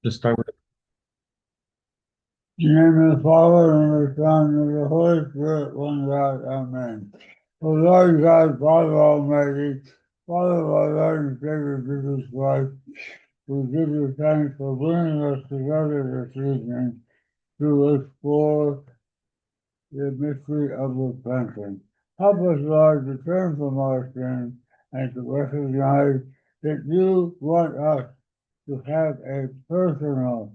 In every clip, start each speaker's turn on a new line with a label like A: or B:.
A: Just start with.
B: In the name of the Father, and of the Son, and of the Holy Spirit, one God, Amen. O Lord God, Father Almighty, Father of our Lord and Savior Jesus Christ, we give you thanks for bringing us together this evening to explore the mystery of repentance. Help us, Lord, to turn from our sins and to recognize that you want us to have a personal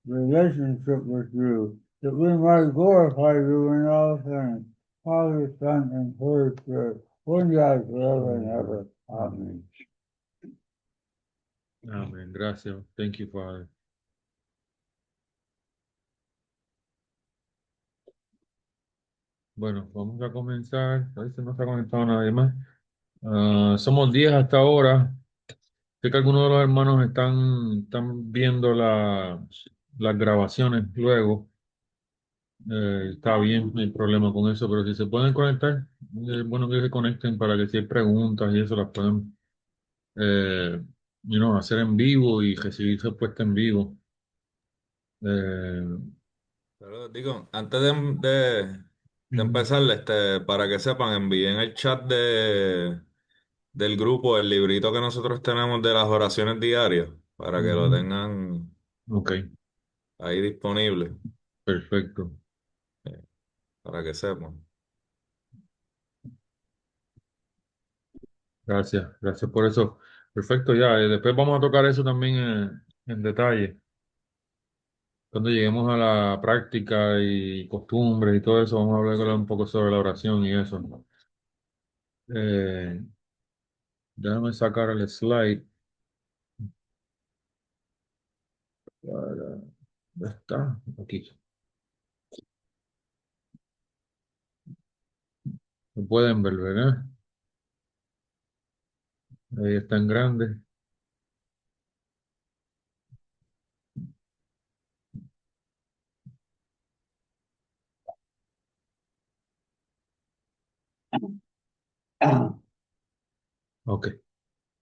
B: relationship with you, that we might glorify you in all things. Father, Son, and Holy Spirit, one God forever and ever. Amen.
A: Amén. Gracias. Thank you, Father. Bueno, vamos a comenzar. A ver si no está conectado nadie más. Somos 10 hasta ahora. Sé que algunos de los hermanos están viendo las grabaciones luego. Está bien, no hay problema con eso, pero si se pueden conectar, es bueno que se conecten para que si hay preguntas y eso las puedan hacer en vivo y recibir respuesta en vivo. Eh,
C: Pero digo, antes de
A: Ujú.
C: empezar, para que sepan, envíen en el chat del grupo el librito que nosotros tenemos de las oraciones diarias, para que lo
A: Ujú.
C: tengan
A: Ok,
C: ahí disponible,
A: perfecto.
C: eh, para que sepan.
A: Gracias, gracias por eso. Perfecto, ya. Después vamos a tocar eso también en detalle. Cuando lleguemos a la práctica y costumbres y todo eso, vamos a hablar un poco sobre la oración y eso. Eh, Déjame sacar el slide. ¿Dónde está? Aquí. Lo pueden ver, ¿verdad? Ahí está en grande. Ok,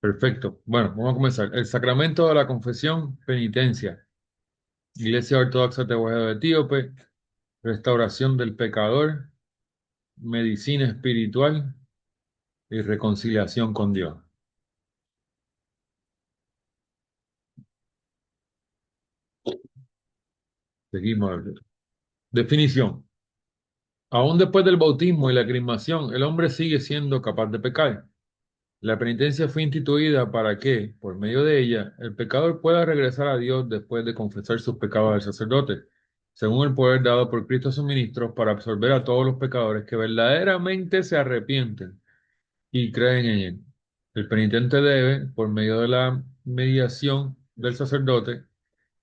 A: perfecto. Bueno, vamos a comenzar. El sacramento de la confesión, penitencia. Iglesia Ortodoxa Tehuajado Etíope, restauración del pecador, medicina espiritual y reconciliación con Dios. Seguimos. Definición. Aún después del bautismo y la crismación, el hombre sigue siendo capaz de pecar. La penitencia fue instituida para que, por medio de ella, el pecador pueda regresar a Dios después de confesar sus pecados al sacerdote, según el poder dado por Cristo a sus ministros para absorber a todos los pecadores que verdaderamente se arrepienten y creen en él. El penitente debe, por medio de la mediación del sacerdote,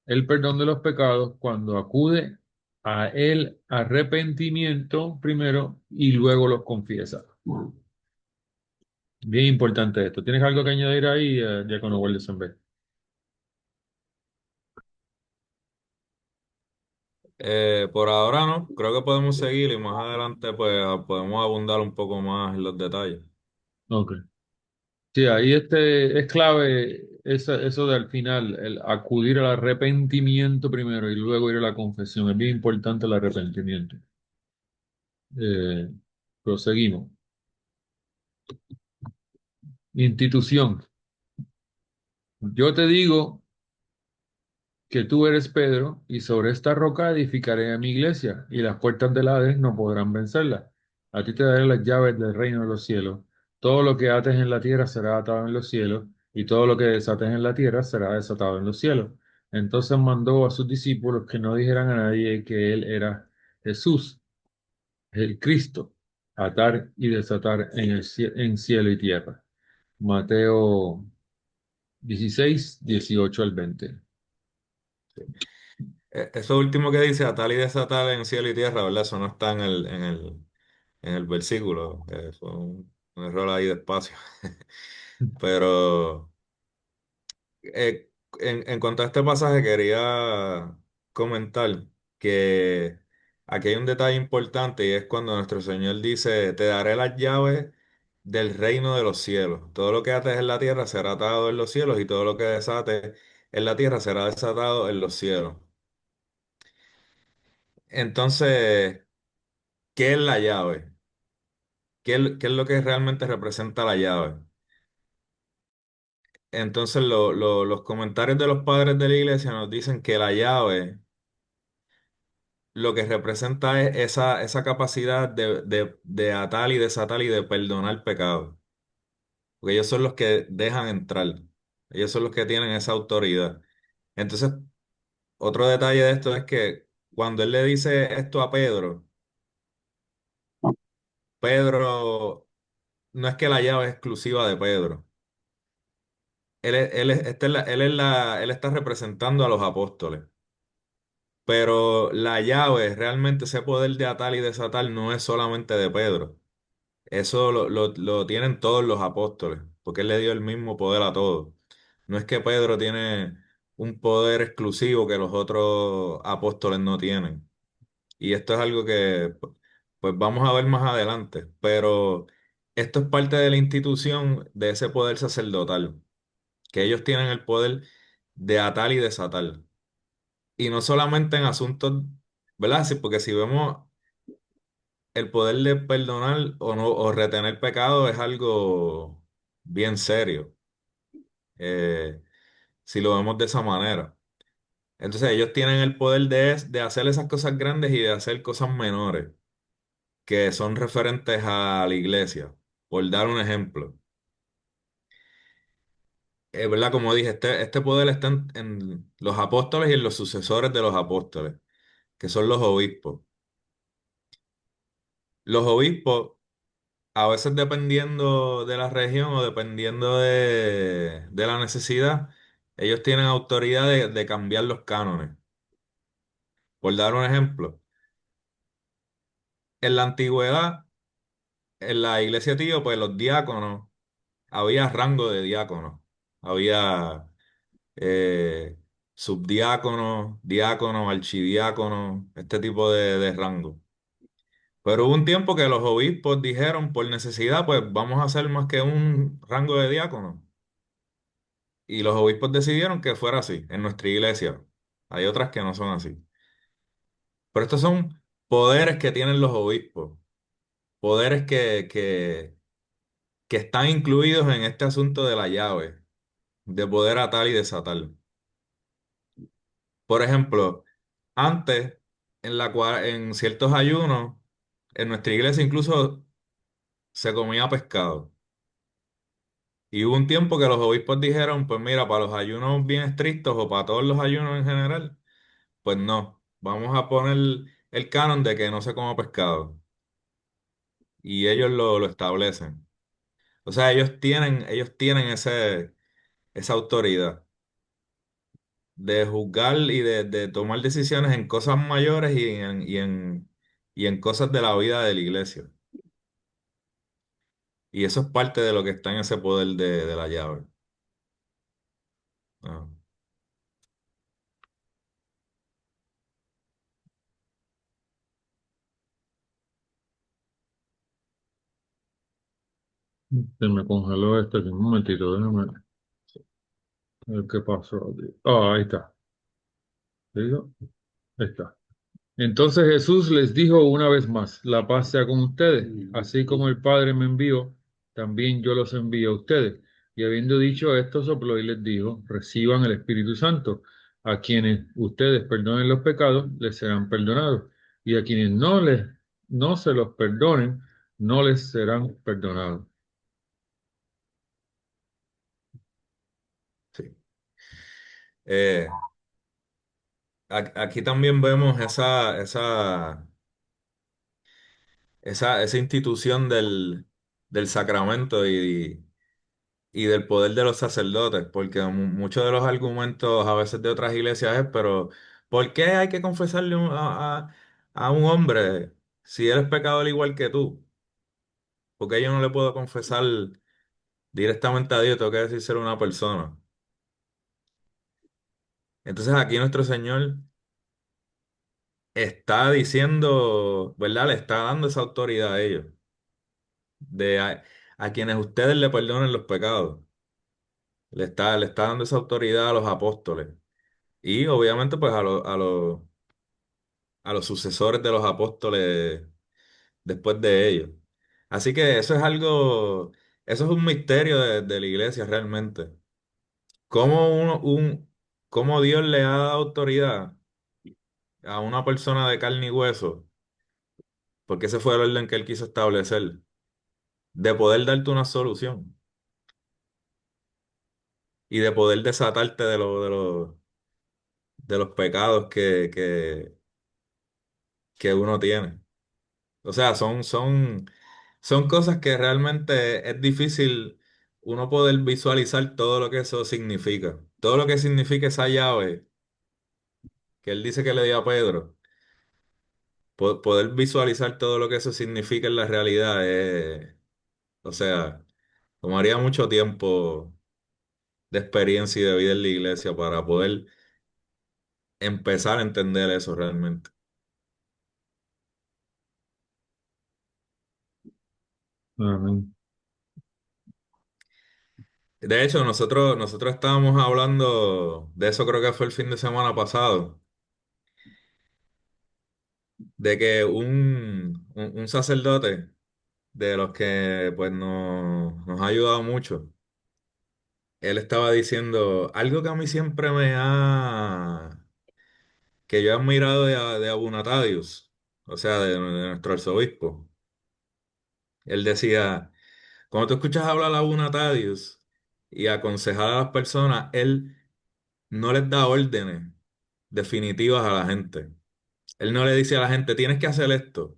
A: el perdón de los pecados cuando acude a el arrepentimiento primero y luego los confiesa. Bien importante esto. ¿Tienes algo que añadir ahí, Diácono Waldesenberg?
C: Por ahora no, creo que podemos seguir y más adelante pues podemos abundar un poco más en los detalles.
A: Ok. Sí, ahí es clave eso de al final, el acudir al arrepentimiento primero y luego ir a la confesión. Es bien importante el arrepentimiento. Eh, Proseguimos. Institución. Yo te digo que tú eres Pedro, y sobre esta roca edificaré a mi iglesia, y las puertas del Hades no podrán vencerla. A ti te daré las llaves del reino de los cielos. Todo lo que ates en la tierra será atado en los cielos, y todo lo que desates en la tierra será desatado en los cielos. Entonces mandó a sus discípulos que no dijeran a nadie que él era Jesús, el Cristo, atar y desatar en cielo y tierra. Mateo 16, 18 al 20.
C: Eso último que dice, atar y desatar en cielo y tierra, ¿verdad? Eso no está en el versículo, fue un error ahí de espacio. Pero en cuanto a este pasaje, quería comentar que aquí hay un detalle importante y es cuando nuestro Señor dice, te daré las llaves del reino de los cielos. Todo lo que ates en la tierra será atado en los cielos y todo lo que desates en la tierra será desatado en los cielos. Entonces, ¿qué es la llave? ¿Qué es lo que realmente representa la llave? Entonces, los comentarios de los padres de la iglesia nos dicen que la llave lo que representa es esa capacidad de atar y desatar y de perdonar pecado. Porque ellos son los que dejan entrar. Ellos son los que tienen esa autoridad. Entonces, otro detalle de esto es que cuando él le dice esto a Pedro, Pedro no es que la llave es exclusiva de Pedro. Él está representando a los apóstoles. Pero la llave, realmente ese poder de atar y desatar no es solamente de Pedro. Eso lo tienen todos los apóstoles, porque él le dio el mismo poder a todos. No es que Pedro tiene un poder exclusivo que los otros apóstoles no tienen. Y esto es algo que pues vamos a ver más adelante, pero esto es parte de la institución de ese poder sacerdotal, que ellos tienen el poder de atar y desatar. Y no solamente en asuntos, ¿verdad? Sí, porque si vemos el poder de perdonar o no, o retener pecado es algo bien serio, eh, si lo vemos de esa manera. Entonces ellos tienen el poder de hacer esas cosas grandes y de hacer cosas menores, que son referentes a la iglesia. Por dar un ejemplo, ¿verdad? Como dije, este poder está en los apóstoles y en los sucesores de los apóstoles, que son los obispos. Los obispos, a veces dependiendo de la región o dependiendo de la necesidad, ellos tienen autoridad de cambiar los cánones. Por dar un ejemplo, en la antigüedad, en la iglesia tío, pues los diáconos, había rango de diáconos, había eh, subdiáconos, diáconos, archidiáconos, este tipo de rango. Pero hubo un tiempo que los obispos dijeron, por necesidad, pues vamos a hacer más que un rango de diáconos. Y los obispos decidieron que fuera así en nuestra iglesia. Hay otras que no son así. Pero estos son poderes que tienen los obispos, poderes que están incluidos en este asunto de la llave, de poder atar y desatar. Por ejemplo, antes, en ciertos ayunos, en nuestra iglesia incluso se comía pescado. Y hubo un tiempo que los obispos dijeron, pues mira, para los ayunos bien estrictos o para todos los ayunos en general, pues no, vamos a poner el canon de que no se coma pescado. Y ellos lo establecen. O sea, ellos tienen esa autoridad de juzgar y de tomar decisiones en cosas mayores y en cosas de la vida de la iglesia. Y eso es parte de lo que está en ese poder de la llave. Ah.
A: Se me congeló esto aquí. Un momentito, déjame ver qué pasó aquí. Ah, ahí está. ¿Digo? Ahí está. Entonces Jesús les dijo una vez más, la paz sea con ustedes, así como el Padre me envió, también yo los envío a ustedes. Y habiendo dicho esto, sopló y les dijo, reciban el Espíritu Santo. A quienes ustedes perdonen los pecados, les serán perdonados. Y a quienes no se los perdonen, no les serán perdonados.
C: Sí. Eh, Aquí también vemos esa institución del sacramento y del poder de los sacerdotes, porque muchos de los argumentos a veces de otras iglesias es, pero ¿por qué hay que confesarle a un hombre si él es pecador igual que tú? Porque yo no le puedo confesar directamente a Dios, tengo que decir ser una persona. Entonces aquí nuestro Señor está diciendo, ¿verdad? Le está dando esa autoridad a ellos, de a quienes ustedes le perdonen los pecados. le está dando esa autoridad a los apóstoles y obviamente pues a los sucesores de los apóstoles después de ellos. Así que eso es un misterio de la iglesia realmente. ¿Cómo cómo Dios le ha dado autoridad a una persona de carne y hueso? Porque ese fue el orden que él quiso establecer, de poder darte una solución y de poder desatarte de los pecados que uno tiene. O sea, son cosas que realmente es difícil uno poder visualizar todo lo que eso significa. Todo lo que significa esa llave que él dice que le dio a Pedro, poder visualizar todo lo que eso significa en la realidad, o sea, tomaría mucho tiempo de experiencia y de vida en la iglesia para poder empezar a entender eso realmente.
A: Amén.
C: De hecho, nosotros estábamos hablando de eso, creo que fue el fin de semana pasado, de que un sacerdote de los que pues nos ha ayudado mucho, él estaba diciendo algo que a mí siempre que yo he admirado de Abunatadius, o sea, de nuestro arzobispo. Él decía, cuando tú escuchas hablar a Abunatadius y aconsejar a las personas, él no les da órdenes definitivas a la gente. Él no le dice a la gente, tienes que hacer esto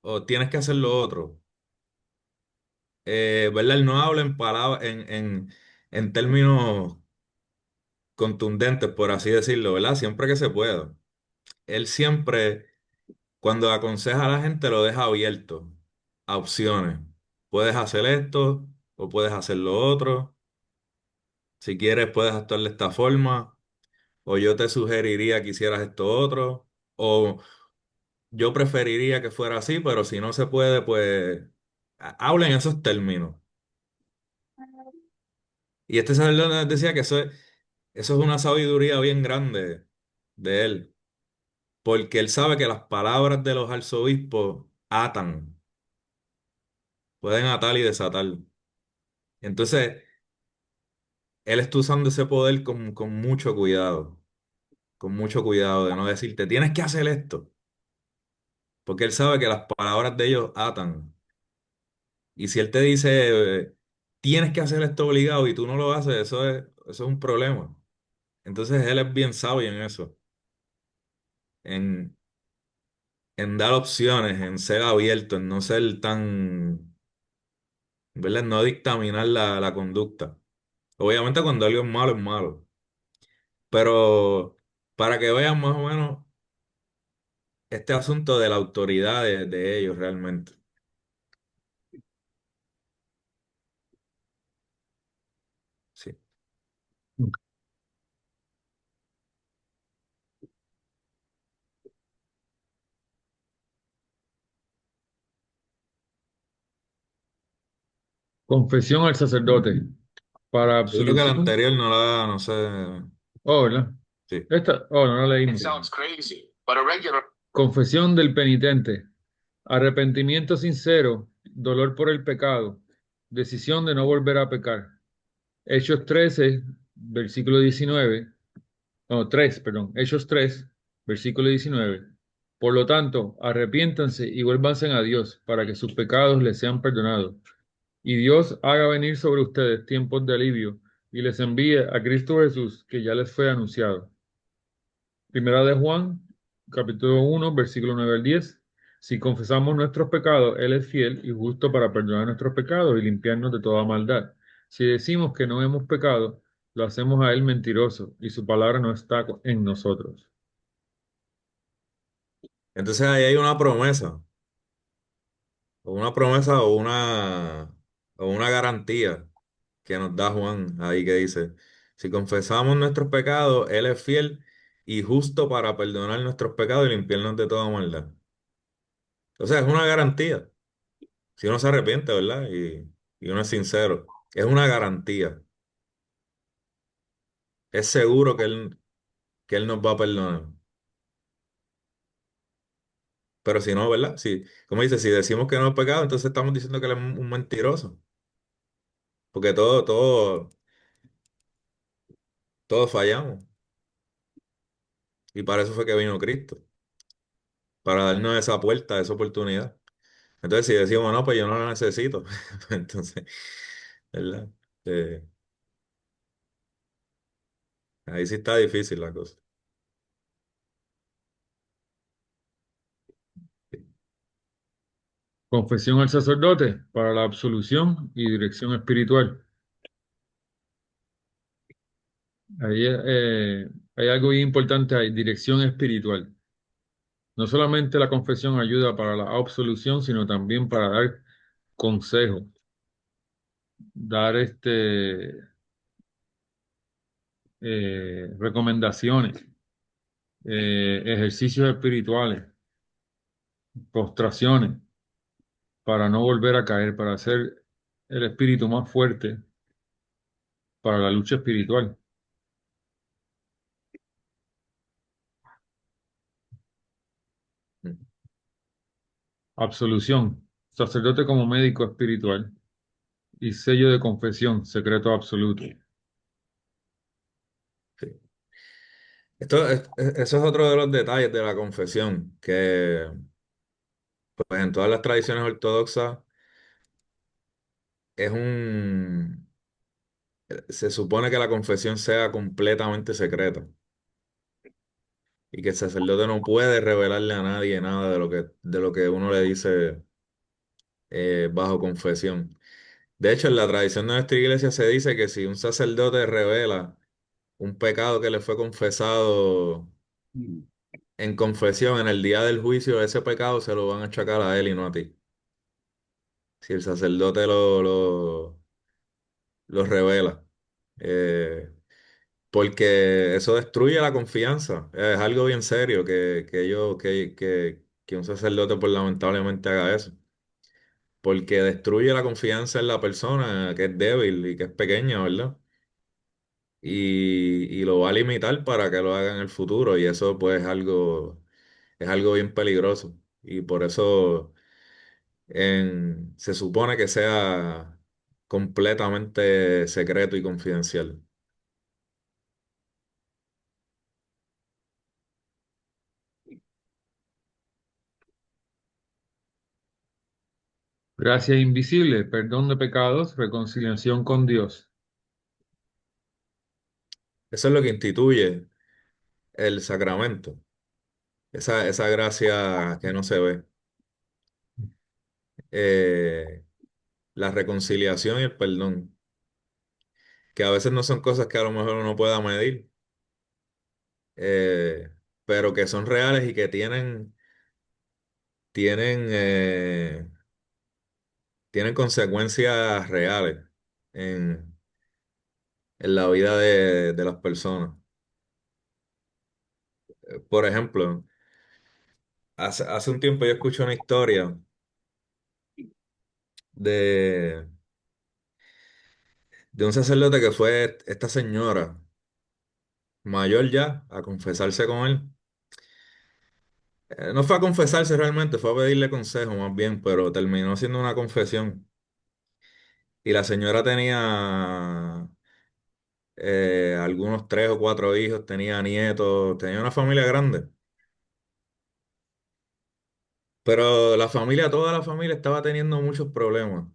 C: o tienes que hacer lo otro. ¿Verdad? Él no habla en palabras, en términos contundentes, por así decirlo, ¿verdad? Siempre que se pueda. Él siempre, cuando aconseja a la gente, lo deja abierto a opciones. Puedes hacer esto o puedes hacer lo otro. Si quieres, puedes actuar de esta forma. O yo te sugeriría que hicieras esto otro. O yo preferiría que fuera así, pero si no se puede, pues habla en esos términos. Y este sacerdote decía que eso es una sabiduría bien grande de él, porque él sabe que las palabras de los arzobispos atan, pueden atar y desatar. Entonces, él está usando ese poder con mucho cuidado de no decirte, tienes que hacer esto, porque él sabe que las palabras de ellos atan. Y si él te dice, tienes que hacer esto obligado y tú no lo haces, eso es un problema. Entonces, él es bien sabio en eso, en, en dar opciones, en ser abierto, en no ser tan, ¿verdad? No dictaminar la conducta. Obviamente cuando algo es malo. Pero para que vean más o menos este asunto de la autoridad de ellos realmente. Sí.
A: Confesión al sacerdote. Para
C: Yo creo que la
A: absolución.
C: anterior no sé.
A: Oh, ¿verdad?
C: Sí.
A: No la leímos. Confesión del penitente. Arrepentimiento sincero, dolor por el pecado, decisión de no volver a pecar. Hechos 13, versículo 19. No, 3, perdón. Hechos 3, versículo 19. Por lo tanto, arrepiéntanse y vuélvanse a Dios para que sus pecados les sean perdonados. Y Dios haga venir sobre ustedes tiempos de alivio y les envíe a Cristo Jesús, que ya les fue anunciado. Primera de Juan, capítulo 1, versículo 9 al 10. Si confesamos nuestros pecados, Él es fiel y justo para perdonar nuestros pecados y limpiarnos de toda maldad. Si decimos que no hemos pecado, lo hacemos a Él mentiroso y su palabra no está en nosotros.
C: Entonces ahí hay una promesa o una garantía que nos da Juan ahí que dice, si confesamos nuestros pecados, Él es fiel y justo para perdonar nuestros pecados y limpiarnos de toda maldad. O sea, es una garantía. Si uno se arrepiente, ¿verdad? Y uno es sincero, es una garantía. es seguro que Él nos va a perdonar. Pero si no, ¿verdad? Si, como dice, si decimos que no es pecado, entonces estamos diciendo que Él es un mentiroso. Porque todos fallamos. Y para eso fue que vino Cristo, para darnos esa puerta, esa oportunidad. Entonces, si decimos, no, pues yo no la necesito, pues entonces, ¿verdad? Eh, ahí sí está difícil la cosa.
A: Confesión al sacerdote para la absolución y dirección espiritual. Ahí hay algo bien importante, hay dirección espiritual. No solamente la confesión ayuda para la absolución, sino también para dar consejos, dar recomendaciones, ejercicios espirituales, postraciones, para no volver a caer, para hacer el espíritu más fuerte para la lucha espiritual. Absolución, sacerdote como médico espiritual y sello de confesión, secreto absoluto.
C: Sí. Eso es otro de los detalles de la confesión, que pues, en todas las tradiciones ortodoxas es se supone que la confesión sea completamente secreta y que el sacerdote no puede revelarle a nadie nada de lo que uno le dice bajo confesión. De hecho, en la tradición de nuestra iglesia se dice que si un sacerdote revela un pecado que le fue confesado en confesión en el día del juicio, ese pecado se lo van a achacar a él y no a ti. Si el sacerdote lo revela. Eh, Porque eso destruye la confianza. Es algo bien serio que un sacerdote pues lamentablemente haga eso. Porque destruye la confianza en la persona que es débil y que es pequeña, ¿verdad? Y lo va a limitar para que lo haga en el futuro. Y eso pues es algo bien peligroso. Y por eso se supone que sea completamente secreto y confidencial.
A: Gracia invisible, perdón de pecados, reconciliación con Dios.
C: Eso es lo que instituye el sacramento. Esa gracia que no se ve. Eh, la reconciliación y el perdón, que a veces no son cosas que a lo mejor uno pueda medir, eh, pero que son reales y que tienen, tienen consecuencias reales en, en la vida de las personas. Por ejemplo, hace un tiempo yo escuché una historia de, de un sacerdote que fue esta señora mayor ya a confesarse con él. No fue a confesarse realmente, fue a pedirle consejo más bien, pero terminó siendo una confesión. Y la señora tenía algunos tres o cuatro hijos, tenía nietos, tenía una familia grande. Pero toda la familia estaba teniendo muchos problemas.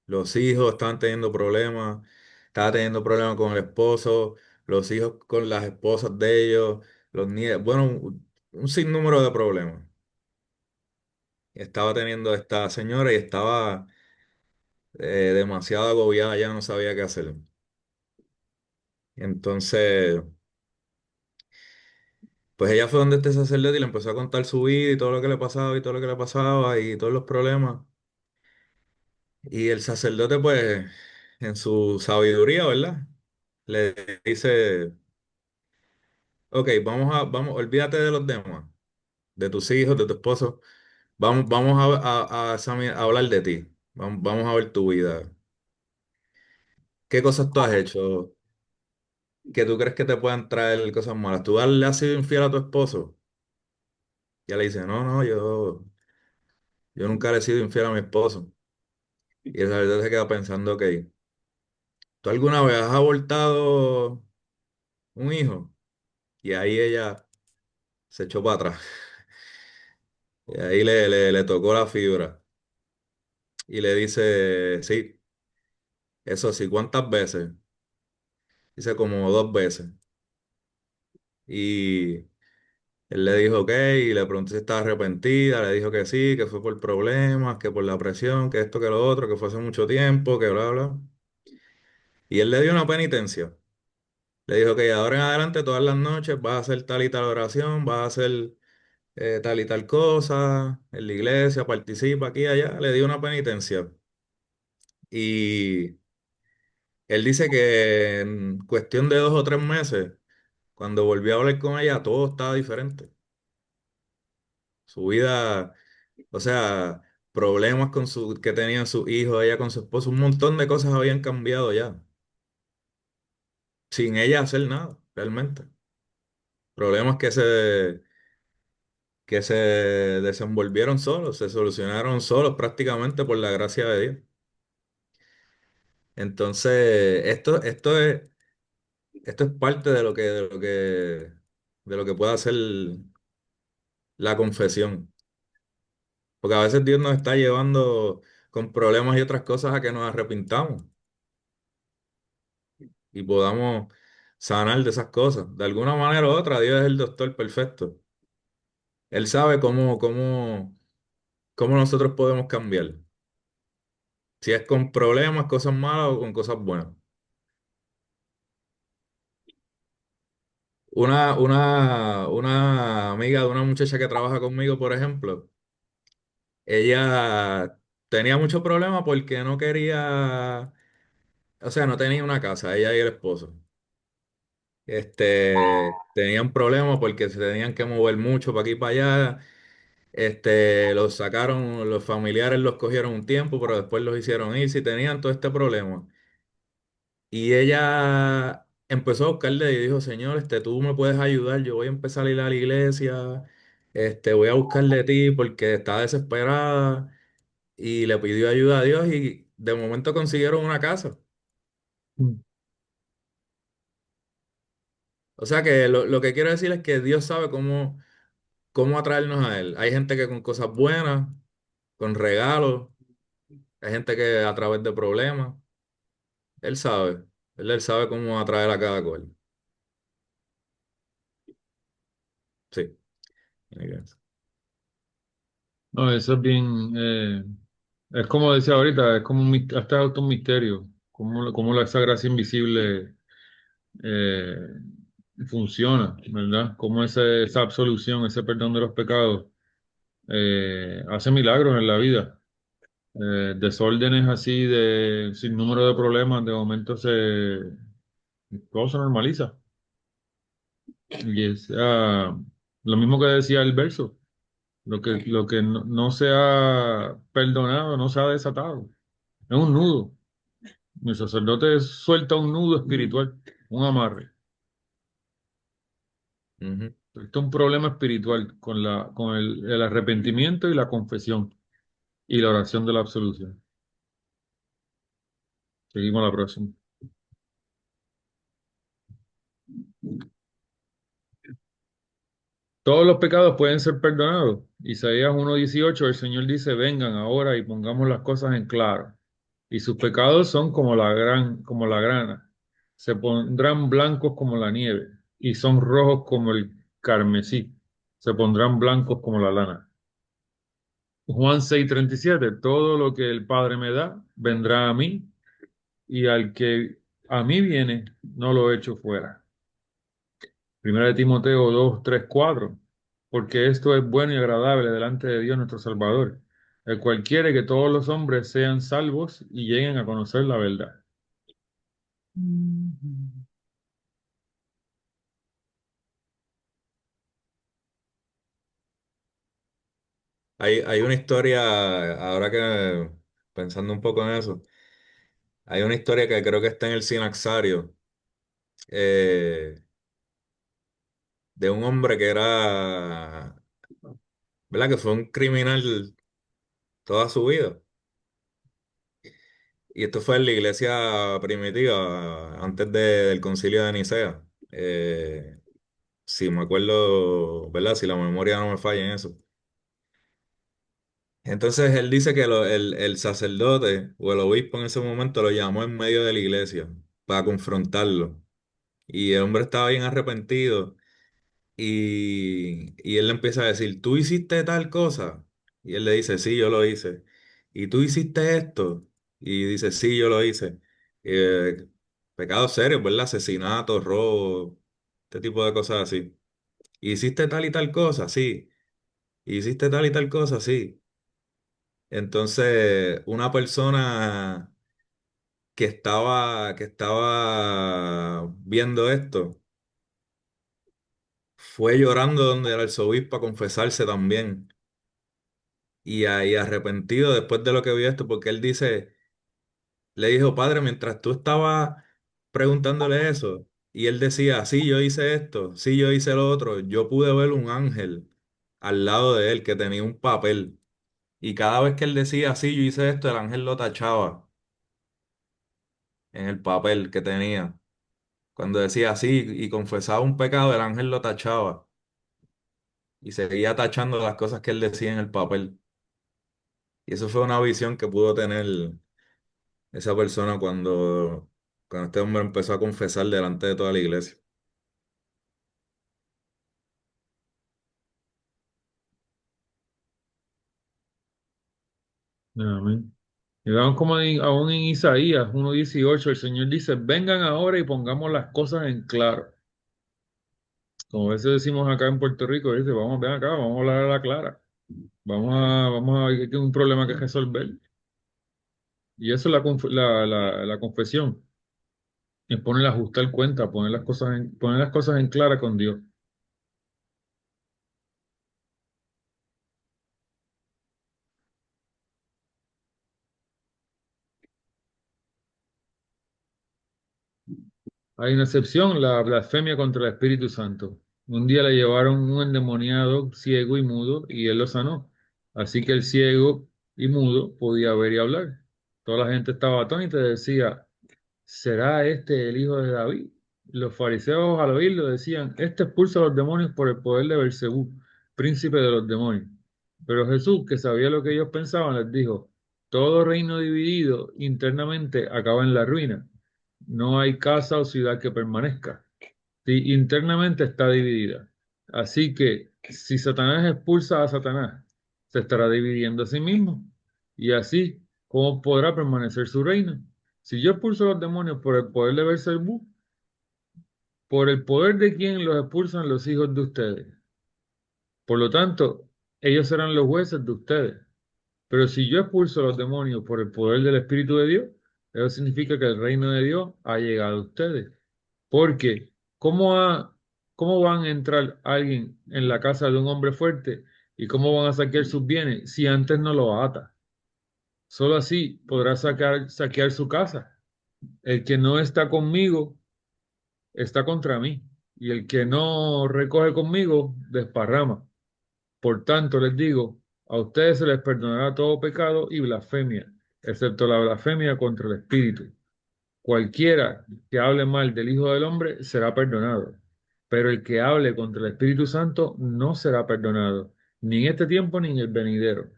C: Los hijos estaban teniendo problemas, estaba teniendo problemas con el esposo, los hijos con las esposas de ellos, los nietos, bueno, un sinnúmero de problemas. Estaba teniendo esta señora y estaba demasiado agobiada, ya no sabía qué hacer. Entonces, pues ella fue donde este sacerdote y le empezó a contar su vida y todo lo que le pasaba y todo lo que le pasaba y todos los problemas. Y el sacerdote, pues, en su sabiduría, ¿verdad? Le dice, ok, olvídate de los demás, de tus hijos, de tu esposo. Vamos a hablar de ti. Vamos a ver tu vida. ¿Qué cosas tú has hecho? que tú crees que te puedan traer cosas malas. ¿Tú le has sido infiel a tu esposo? Y ella le dice, no, no, yo nunca le he sido infiel a mi esposo. Y esa vez se queda pensando, ok, ¿tú alguna vez has abortado un hijo? Y ahí ella se echó para atrás. Y ahí le tocó la fibra. Y le dice, sí, eso sí, ¿cuántas veces? Dice como 2 veces. Y él le dijo ok, y le preguntó si estaba arrepentida, le dijo que sí, que fue por problemas, que por la presión, que esto, que lo otro, que fue hace mucho tiempo, que bla, bla. Y él le dio una penitencia. Le dijo que ahora en adelante, todas las noches, vas a hacer tal y tal oración, vas a hacer tal y tal cosa, en la iglesia, participa aquí y allá. Le dio una penitencia. Y él dice que en cuestión de 2 o 3 meses, cuando volvió a hablar con ella, todo estaba diferente. Su vida, o sea, problemas que tenían sus hijos, ella con su esposo, un montón de cosas habían cambiado ya, sin ella hacer nada, realmente. Problemas que se desenvolvieron solos, se solucionaron solos prácticamente por la gracia de Dios. Entonces, esto es parte de lo que puede hacer la confesión. Porque a veces Dios nos está llevando con problemas y otras cosas a que nos arrepintamos y podamos sanar de esas cosas. De alguna manera u otra, Dios es el doctor perfecto. Él sabe cómo nosotros podemos cambiar. Si es con problemas, cosas malas o con cosas buenas. Una amiga de una muchacha que trabaja conmigo, por ejemplo, ella tenía mucho problema porque no quería, o sea, no tenía una casa, ella y el esposo. Tenían problemas porque se tenían que mover mucho para aquí y para allá. Los sacaron, los familiares los cogieron un tiempo, pero después los hicieron ir si tenían todo este problema. Y ella empezó a buscarle y dijo, Señor, tú me puedes ayudar, yo voy a empezar a ir a la iglesia, voy a buscarle de ti porque está desesperada. Y le pidió ayuda a Dios y de momento consiguieron una casa.
A: Mm.
C: O sea que lo que quiero decir es que Dios sabe cómo atraernos a Él. Hay gente que con cosas buenas, con regalos, hay gente que a través de problemas. Él sabe, él sabe cómo atraer a cada cual. Sí. tiene que ser.
A: No, eso es bien, es como decía ahorita, es como hasta auto un misterio, cómo esa gracia invisible eh, funciona, ¿verdad? Cómo esa absolución, ese perdón de los pecados hace milagros en la vida. Desórdenes así de sin número de problemas, de momento todo se normaliza. Y es lo mismo que decía el verso, lo que no se ha perdonado, no se ha desatado. Es un nudo. El sacerdote suelta un nudo espiritual, un amarre.
C: Ujú.
A: Suelta un problema espiritual con el arrepentimiento y la confesión y la oración de la absolución. Seguimos a la próxima. Todos los pecados pueden ser perdonados. Isaías 1:18, el Señor dice, vengan ahora y pongamos las cosas en claro. Y sus pecados son como la grana. Se pondrán blancos como la nieve y son rojos como el carmesí. Se pondrán blancos como la lana. Juan 6:37, todo lo que el Padre me da, vendrá a mí, y al que a mí viene, no lo echo fuera. Primera de Timoteo 2:3-4, porque esto es bueno y agradable delante de Dios nuestro Salvador, el cual quiere que todos los hombres sean salvos y lleguen a conocer la verdad.
C: Hay una historia, ahora que pensando un poco en eso, hay una historia que creo que está en el Sinaxario, eh, de un hombre que era, ¿verdad? Que fue un criminal toda su vida. Y esto fue en la iglesia primitiva, antes del concilio de Nicea. Si me acuerdo, ¿verdad? Si la memoria no me falla en eso. Entonces él dice que el sacerdote o el obispo en ese momento lo llamó en medio de la iglesia para confrontarlo. Y el hombre estaba bien arrepentido. Y él le empieza a decir, ¿tú hiciste tal cosa? Y él le dice, sí, yo lo hice. ¿Y tú hiciste esto? Y dice, sí, yo lo hice. Eh, Pecados serios, ¿verdad? Asesinato, robo, este tipo de cosas así. ¿Hiciste tal y tal cosa? Sí. ¿Hiciste tal y tal cosa? Sí. Entonces, una persona que estaba viendo esto fue llorando donde el arzobispo a confesarse también. Y ahí arrepentido después de lo que vio esto, porque él dice, le dijo, padre, mientras tú estabas preguntándole eso, y él decía, sí, yo hice esto, sí, yo hice lo otro, yo pude ver un ángel al lado de él que tenía un papel, y cada vez que él decía, sí, yo hice esto, el ángel lo tachaba en el papel que tenía. Cuando decía sí y confesaba un pecado, el ángel lo tachaba y seguía tachando las cosas que él decía en el papel. Y eso fue una visión que pudo tener esa persona cuando este hombre empezó a confesar delante de toda la iglesia.
A: Amén. Y vamos como aún en Isaías 1:18, el Señor dice, vengan ahora y pongamos las cosas en claro. Como a veces decimos acá en Puerto Rico, dice, vamos, ven acá, vamos a hablar a la clara. Vamos a ver que hay un problema que resolver. Y eso es la confesión. Es poner, ajustar cuenta, poner las cosas en clara con Dios. Hay una excepción, la blasfemia contra el Espíritu Santo. Un día le llevaron un endemoniado ciego y mudo y él lo sanó. Así que el ciego y mudo podía ver y hablar. Toda la gente estaba atónita y decía, ¿será este el hijo de David? Los fariseos al oírlo decían, este expulsa a los demonios por el poder de Belcebú, príncipe de los demonios. Pero Jesús, que sabía lo que ellos pensaban, les dijo, todo reino dividido internamente acaba en la ruina. No hay casa o ciudad que permanezca. Si internamente está dividida. Así que si Satanás expulsa a Satanás, se estará dividiendo a sí mismo. Y así, ¿cómo podrá permanecer su reino? Si yo expulso a los demonios por el poder de Belcebú, por el poder de quien los expulsan los hijos de ustedes. Por lo tanto, ellos serán los jueces de ustedes. Pero si yo expulso a los demonios por el poder del Espíritu de Dios, eso significa que el reino de Dios ha llegado a ustedes. Porque, ¿cómo, cómo van a entrar alguien en la casa de un hombre fuerte y cómo van a saquear sus bienes si antes no lo ata? Solo así podrá saquear su casa. El que no está conmigo está contra mí, y el que no recoge conmigo desparrama. Por tanto, les digo, a ustedes se les perdonará todo pecado y blasfemia, excepto la blasfemia contra el Espíritu. Cualquiera que hable mal del Hijo del Hombre será perdonado, pero el que hable contra el Espíritu Santo no será perdonado, ni en este tiempo ni en el venidero.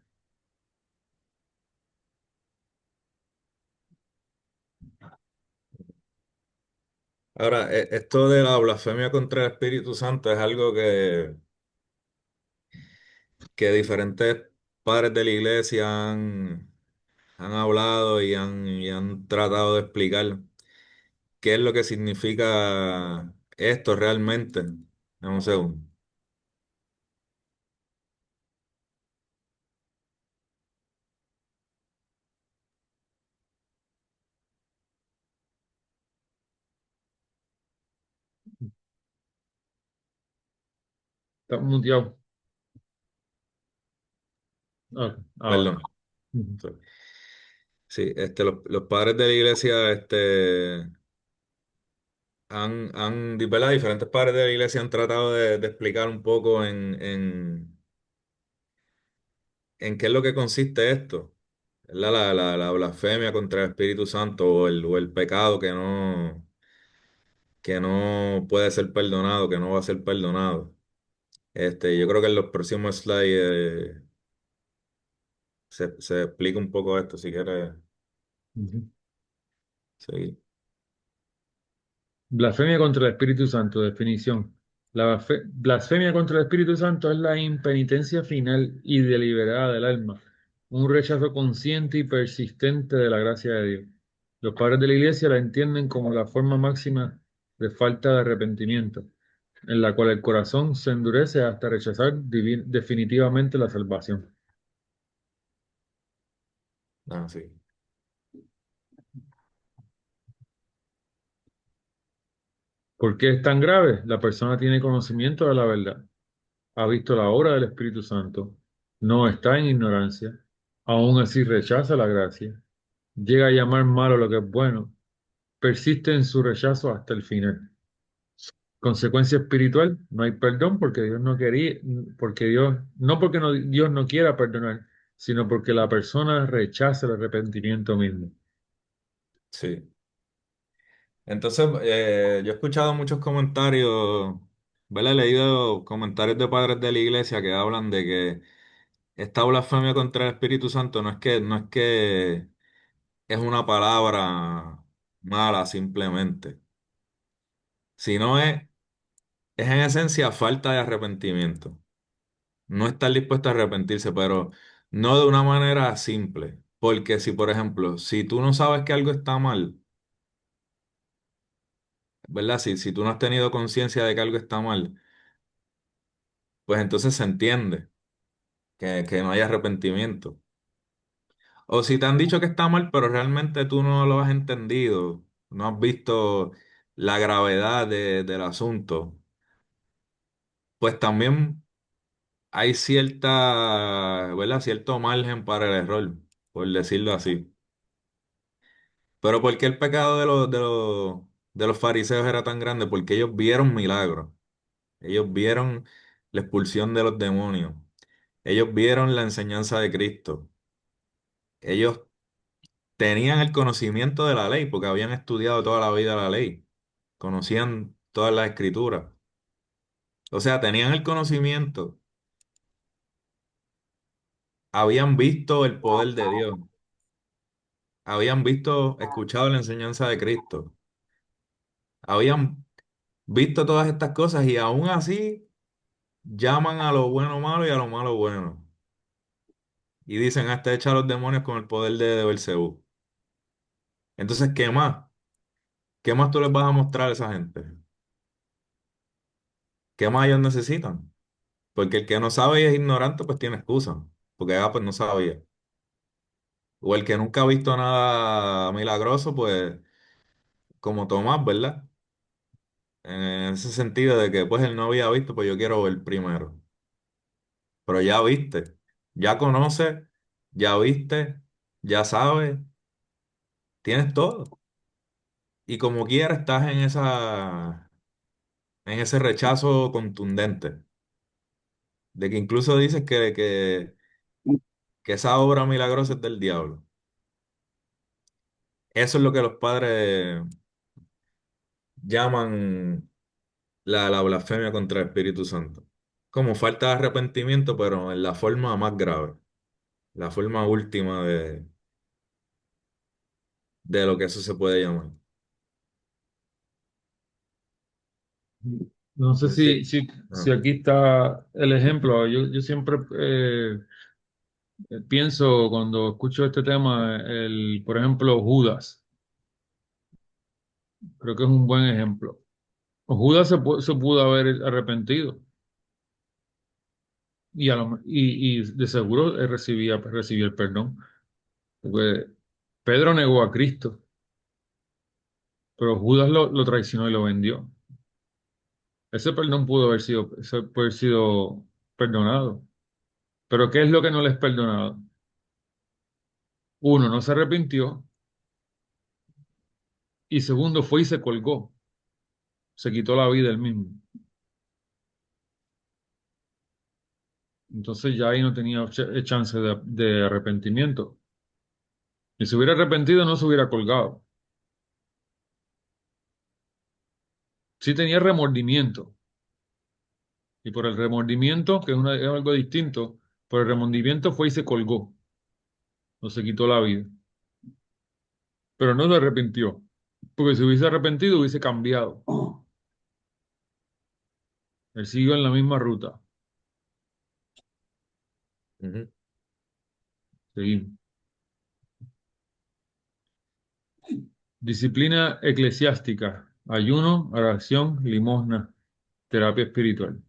C: Ahora, esto de la blasfemia contra el Espíritu Santo es algo que diferentes padres de la iglesia han hablado y han tratado de explicar qué es lo que significa esto realmente. Dame un segundo.
A: Está muteado. Ah, ahora.
C: Perdón.
A: Ujú.
C: Sí, los padres de la iglesia ¿verdad? Diferentes padres de la iglesia han tratado de explicar un poco en qué es lo que consiste esto. ¿Verdad? La blasfemia contra el Espíritu Santo o el pecado que no puede ser perdonado, que no va a ser perdonado. Yo creo que en los próximos slides se explica un poco esto, si quieres
A: Ujú.
C: seguir.
A: Blasfemia contra el Espíritu Santo, definición. Blasfemia contra el Espíritu Santo es la impenitencia final y deliberada del alma, un rechazo consciente y persistente de la gracia de Dios. Los padres de la Iglesia la entienden como la forma máxima de falta de arrepentimiento, en la cual el corazón se endurece hasta rechazar definitivamente la salvación.
C: Ah, sí.
A: ¿Por qué es tan grave? La persona tiene conocimiento de la verdad, ha visto la obra del Espíritu Santo, no está en ignorancia, aún así rechaza la gracia, llega a llamar malo lo que es bueno, persiste en su rechazo hasta el final. Consecuencia espiritual, no hay perdón porque Dios no quería, porque Dios, no porque Dios no quiera perdonar, sino porque la persona rechaza el arrepentimiento mismo.
C: Sí. Entonces, yo he escuchado muchos comentarios, ¿verdad? He leído comentarios de padres de la iglesia que hablan de que esta blasfemia contra el Espíritu Santo no es que es una palabra mala simplemente, sino es en esencia falta de arrepentimiento. No estar dispuesto a arrepentirse, pero no de una manera simple. Porque si, por ejemplo, si tú no sabes que algo está mal, ¿verdad? Si tú no has tenido conciencia de que algo está mal, pues entonces se entiende que no hay arrepentimiento. O si te han dicho que está mal, pero realmente tú no lo has entendido, no has visto la gravedad del asunto, pues también hay cierta, ¿verdad? Cierto margen para el error, por decirlo así. Pero ¿por qué el pecado de los fariseos era tan grande? Porque ellos vieron milagros, ellos vieron la expulsión de los demonios, ellos vieron la enseñanza de Cristo, ellos tenían el conocimiento de la ley, porque habían estudiado toda la vida la ley, conocían todas las escrituras. O sea, tenían el conocimiento, habían visto el poder de Dios, habían visto, escuchado la enseñanza de Cristo, habían visto todas estas cosas y aún así llaman a lo bueno malo y a lo malo bueno. Y dicen, hasta echa a los demonios con el poder de Belcebú. Entonces, ¿qué más? ¿Qué más tú les vas a mostrar a esa gente? ¿Qué más ellos necesitan? Porque el que no sabe y es ignorante, pues tiene excusa. Porque, pues no sabía. O el que nunca ha visto nada milagroso, pues, como Tomás, ¿verdad? En ese sentido de que, pues, él no había visto, pues yo quiero ver primero. Pero ya viste, ya conoces, ya viste, ya sabes, tienes todo. Y como quiera estás en ese rechazo contundente, de que incluso dices que esa obra milagrosa es del diablo. Eso es lo que los padres llaman la blasfemia contra el Espíritu Santo. Como falta de arrepentimiento, pero en la forma más grave, la forma última de lo que eso se puede llamar.
A: No sé
C: Sí.
A: si
C: Ah,
A: aquí está el ejemplo. Yo siempre pienso cuando escucho este tema, por ejemplo, Judas. Creo que es un buen ejemplo. Judas se pudo haber arrepentido y de seguro él recibía el perdón. Porque Pedro negó a Cristo, pero Judas lo traicionó y lo vendió. Ese perdón pudo haber sido perdonado. Pero ¿qué es lo que no les es perdonado? Uno, no se arrepintió y segundo, fue y se colgó. se quitó la vida él mismo. Entonces ya ahí no tenía chance de arrepentimiento. Y si hubiera arrepentido, no se hubiera colgado. Sí tenía remordimiento. Y por el remordimiento, que es algo distinto, por el remordimiento fue y se colgó. No se quitó la vida. Pero no se arrepintió. Porque si hubiese arrepentido, hubiese cambiado. Él siguió en la misma ruta.
C: Ujú.
A: Seguimos. Disciplina eclesiástica. Ayuno, oración, limosna, terapia espiritual.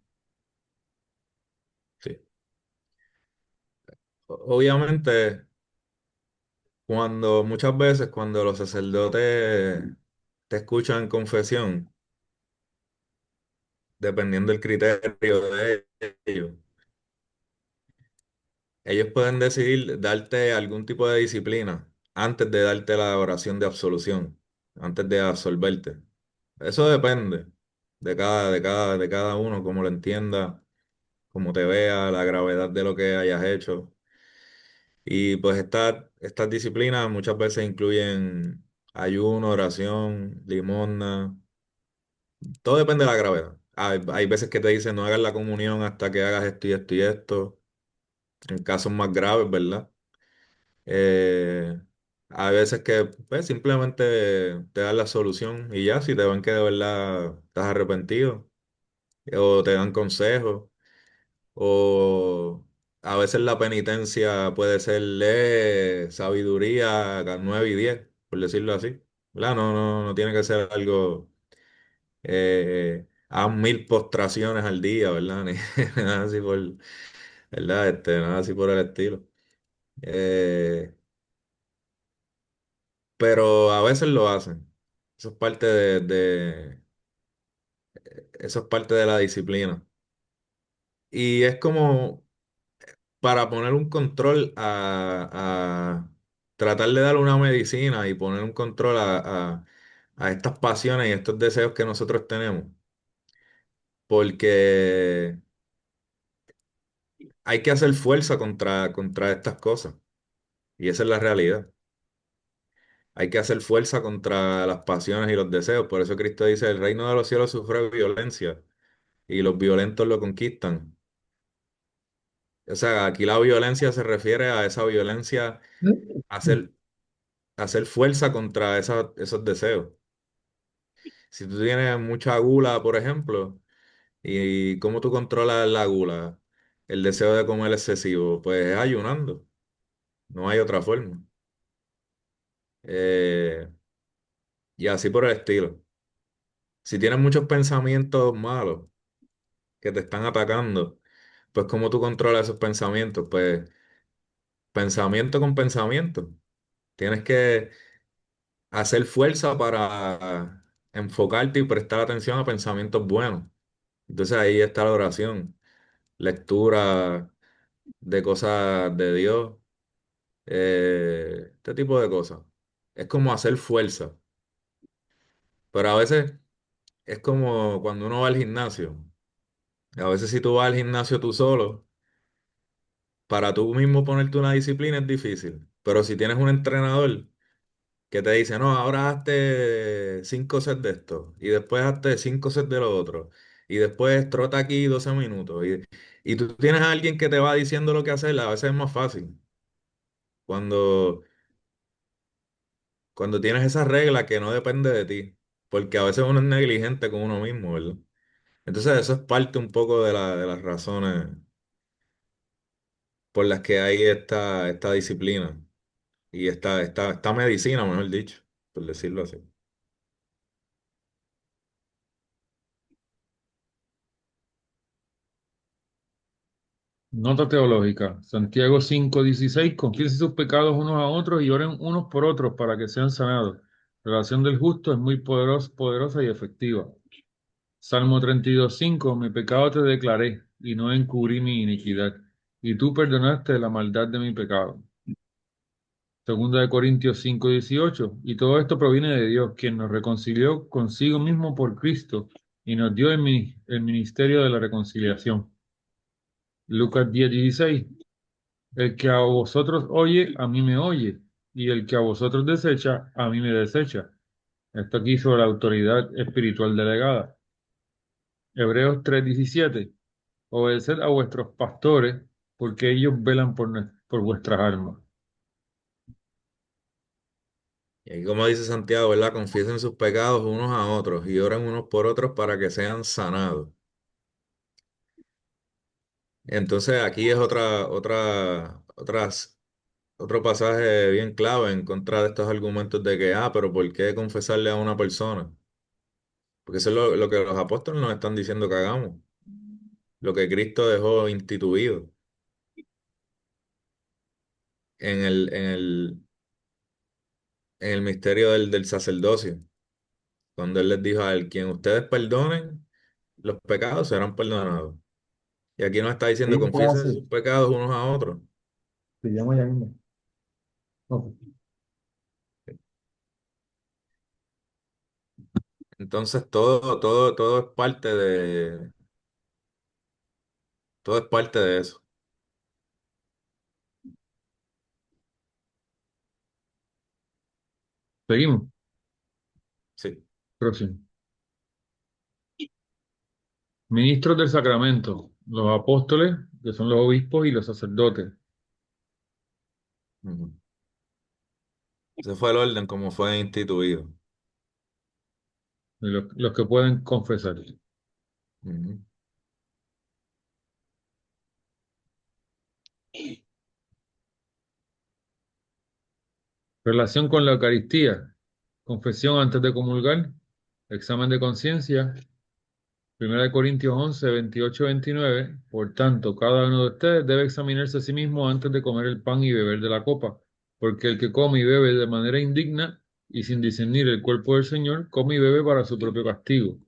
C: Sí. Obviamente, muchas veces cuando los sacerdotes te escuchan en confesión, dependiendo del criterio de ellos, ellos pueden decidir darte algún tipo de disciplina antes de darte la oración de absolución, antes de absolverte. Eso depende de cada uno, cómo lo entienda, cómo te vea, la gravedad de lo que hayas hecho. Y pues estas disciplinas muchas veces incluyen ayuno, oración, limosna, todo depende de la gravedad. Hay veces que te dicen no hagas la comunión hasta que hagas esto y esto y esto, en casos más graves, ¿verdad? Eh, Hay veces que pues, simplemente te dan la solución y ya, si te ven que de verdad estás arrepentido, o te dan consejos, o a veces la penitencia puede ser lee sabiduría 9 y 10 por decirlo así. ¿Verdad? No tiene que ser algo a 1000 postraciones al día, ¿verdad? Ni nada así ¿verdad? Nada así por el estilo. Eh, pero a veces lo hacen. Eso es parte eso es parte de la disciplina. Y es como para poner un control a tratar de dar una medicina y poner un control a estas pasiones y estos deseos que nosotros tenemos. Porque hay que hacer fuerza contra estas cosas. Y esa es la realidad. Hay que hacer fuerza contra las pasiones y los deseos. Por eso Cristo dice, el reino de los cielos sufre violencia y los violentos lo conquistan. O sea, aquí la violencia se refiere a esa violencia, hacer, hacer fuerza contra esos deseos. Si tú tienes mucha gula, por ejemplo, ¿y cómo tú controlas la gula? El deseo de comer excesivo, pues es ayunando. No hay otra forma. Eh, y así por el estilo. Si tienes muchos pensamientos malos que te están atacando, pues ¿cómo tú controlas esos pensamientos? Pues pensamiento con pensamiento. Tienes que hacer fuerza para enfocarte y prestar atención a pensamientos buenos. Entonces ahí está la oración, lectura de cosas de Dios, este tipo de cosas. Es como hacer fuerza, pero a veces es como cuando uno va al gimnasio. A veces si tú vas al gimnasio tú solo, para tú mismo ponerte una disciplina es difícil, pero si tienes un entrenador que te dice, no, ahora hazte 5 sets de esto, y después hazte 5 sets de lo otro, y después trota aquí 12 minutos, y tú tienes a alguien que te va diciendo lo que hacer, a veces es más fácil. Cuando, cuando tienes esa regla que no depende de ti, porque a veces uno es negligente con uno mismo, ¿verdad? Entonces eso es parte un poco de las razones por las que hay esta disciplina y esta medicina, mejor dicho, por decirlo así.
A: Nota teológica. Santiago 5:16. Confiesen sus pecados unos a otros y oren unos por otros para que sean sanados. La oración del justo es muy poderosa y efectiva. Salmo 32:5. Mi pecado te declaré y no encubrí mi iniquidad. Y tú perdonaste la maldad de mi pecado. Segunda de Corintios 5:18. Y todo esto proviene de Dios, quien nos reconcilió consigo mismo por Cristo y nos dio el ministerio de la reconciliación. Lucas 10:16. El que a vosotros oye, a mí me oye, y el que a vosotros desecha, a mí me desecha. Esto aquí sobre la autoridad espiritual delegada. Hebreos 3:17. Obedeced a vuestros pastores, porque ellos velan por vuestras almas.
C: Y ahí como dice Santiago, ¿verdad? Confiesen sus pecados unos a otros y oren unos por otros para que sean sanados. Entonces aquí es otro pasaje bien clave en contra de estos argumentos de que, pero ¿por qué confesarle a una persona? Porque eso es lo que los apóstoles nos están diciendo que hagamos, lo que Cristo dejó instituido en el misterio del sacerdocio, cuando Él les dijo a él, quien ustedes perdonen, los pecados serán perdonados. Y aquí nos está diciendo,
A: Sí, fue
C: confiesen sus
A: así.
C: pecados unos a otros.
A: Se llama ya mismo. Ok.
C: Entonces todo es parte de eso.
A: Seguimos.
C: Sí.
A: Próximo. Ministros del sacramento, los apóstoles, que son los obispos y los sacerdotes,
C: Ujú. Ese fue el orden como fue instituido.
A: y los que pueden confesar.
C: Ujú.
A: Relación con la Eucaristía, confesión antes de comulgar, examen de conciencia, 1 Corintios 11:28-29. Por tanto, cada uno de ustedes debe examinarse a sí mismo antes de comer el pan y beber de la copa, porque el que come y bebe de manera indigna y sin discernir el cuerpo del Señor, come y bebe para su propio castigo.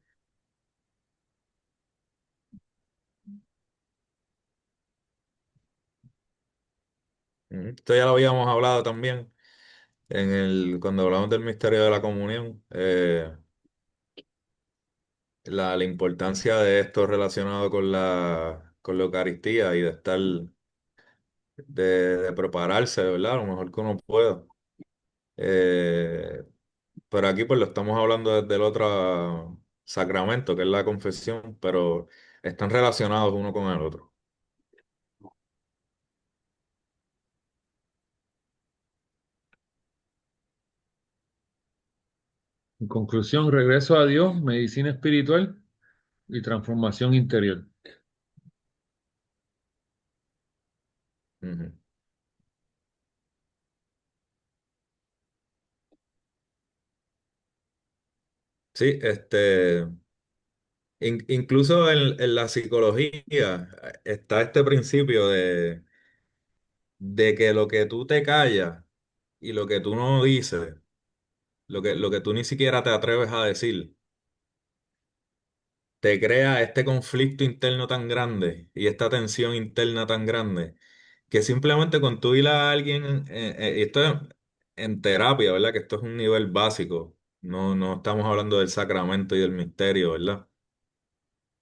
C: Ujú. Esto ya lo habíamos hablado también cuando hablamos del misterio de la comunión. La importancia de esto relacionado con la Eucaristía y de prepararse, ¿verdad? Lo mejor que uno pueda. Eh, pero aquí pues lo estamos hablando desde el otro sacramento, que es la confesión, pero están relacionados uno con el otro.
A: En conclusión, regreso a Dios, medicina espiritual y transformación interior.
C: Ujú. Sí, incluso en la psicología está este principio de que lo que tú te callas y lo que tú no dices, lo que tú ni siquiera te atreves a decir, te crea este conflicto interno tan grande y esta tensión interna tan grande que simplemente con tú ir a alguien, y esto es en terapia, ¿verdad? Que esto es un nivel básico, no estamos hablando del sacramento y del misterio, ¿verdad?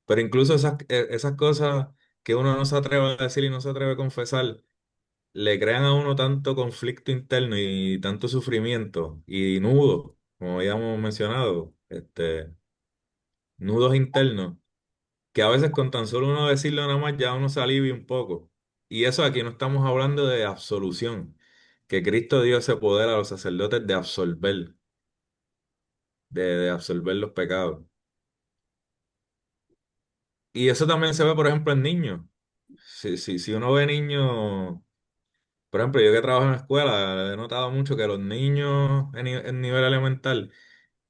C: Pero incluso esas cosas que uno no se atreve a decir y no se atreve a confesar, le crean a uno tanto conflicto interno y tanto sufrimiento y nudos, como habíamos mencionado, nudos internos, que a veces con tan solo uno decirlo nada más ya uno se alivia un poco. Y eso aquí no estamos hablando de absolución, que Cristo dio ese poder a los sacerdotes de absolver los pecados. Y eso también se ve, por ejemplo, en niños. Si uno ve niños. Por ejemplo, yo que trabajo en escuela, he notado mucho que los niños en nivel elemental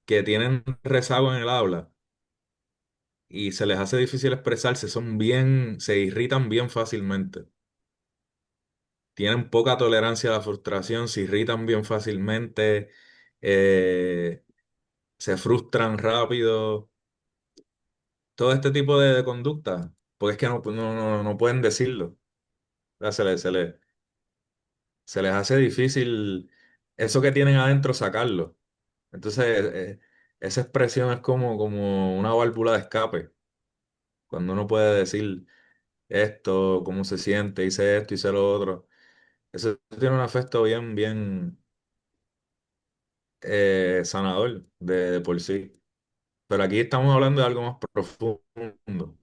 C: que tienen rezago en el habla y se les hace difícil expresarse, se irritan bien fácilmente. Tienen poca tolerancia a la frustración, se irritan bien fácilmente, eh, se frustran rápido, todo este tipo de conducta, porque es que no pueden decirlo. O sea, se les hace difícil. eso que tienen adentro, sacarlo. Entonces, esa expresión es como una válvula de escape, cuando uno puede decir esto, cómo se siente, hice esto, hice lo otro. Eso tiene un efecto bien sanador de por sí. Pero aquí estamos hablando de algo más profundo.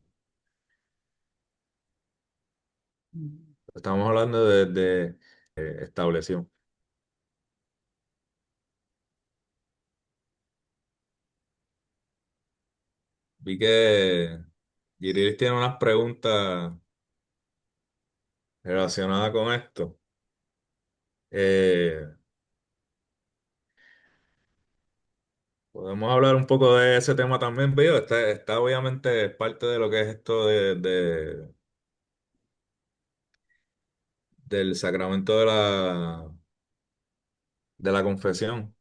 C: Estamos hablando de estableción. Vi que Girilis tiene unas preguntas relacionadas con esto. Eh, Podemos hablar un poco de ese tema también, veo. Está obviamente parte de lo que es esto del sacramento de la confesión.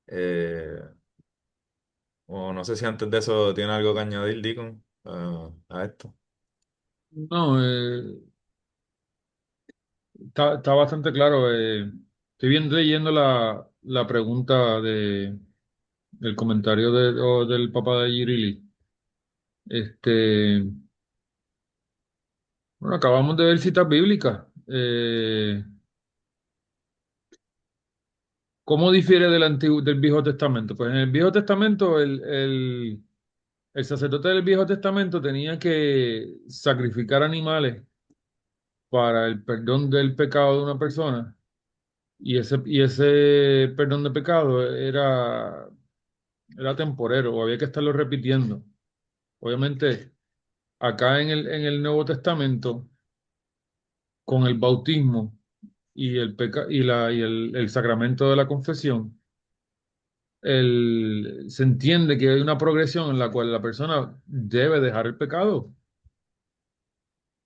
C: Eh, o no sé si antes de eso tiene algo que añadir, Deacon, a esto.
A: No, está bastante claro. Estoy bien leyendo la pregunta del comentario del papá de Jirili. Este, bueno, acabamos de ver citas bíblicas. ¿Cómo difiere del Viejo Testamento? Pues en el Viejo Testamento, el sacerdote del Viejo Testamento tenía que sacrificar animales para el perdón del pecado de una persona. Y ese perdón de pecado era temporero, o había que estarlo repitiendo. Obviamente, acá en el Nuevo Testamento, con el bautismo y el sacramento de la confesión, se entiende que hay una progresión en la cual la persona debe dejar el pecado.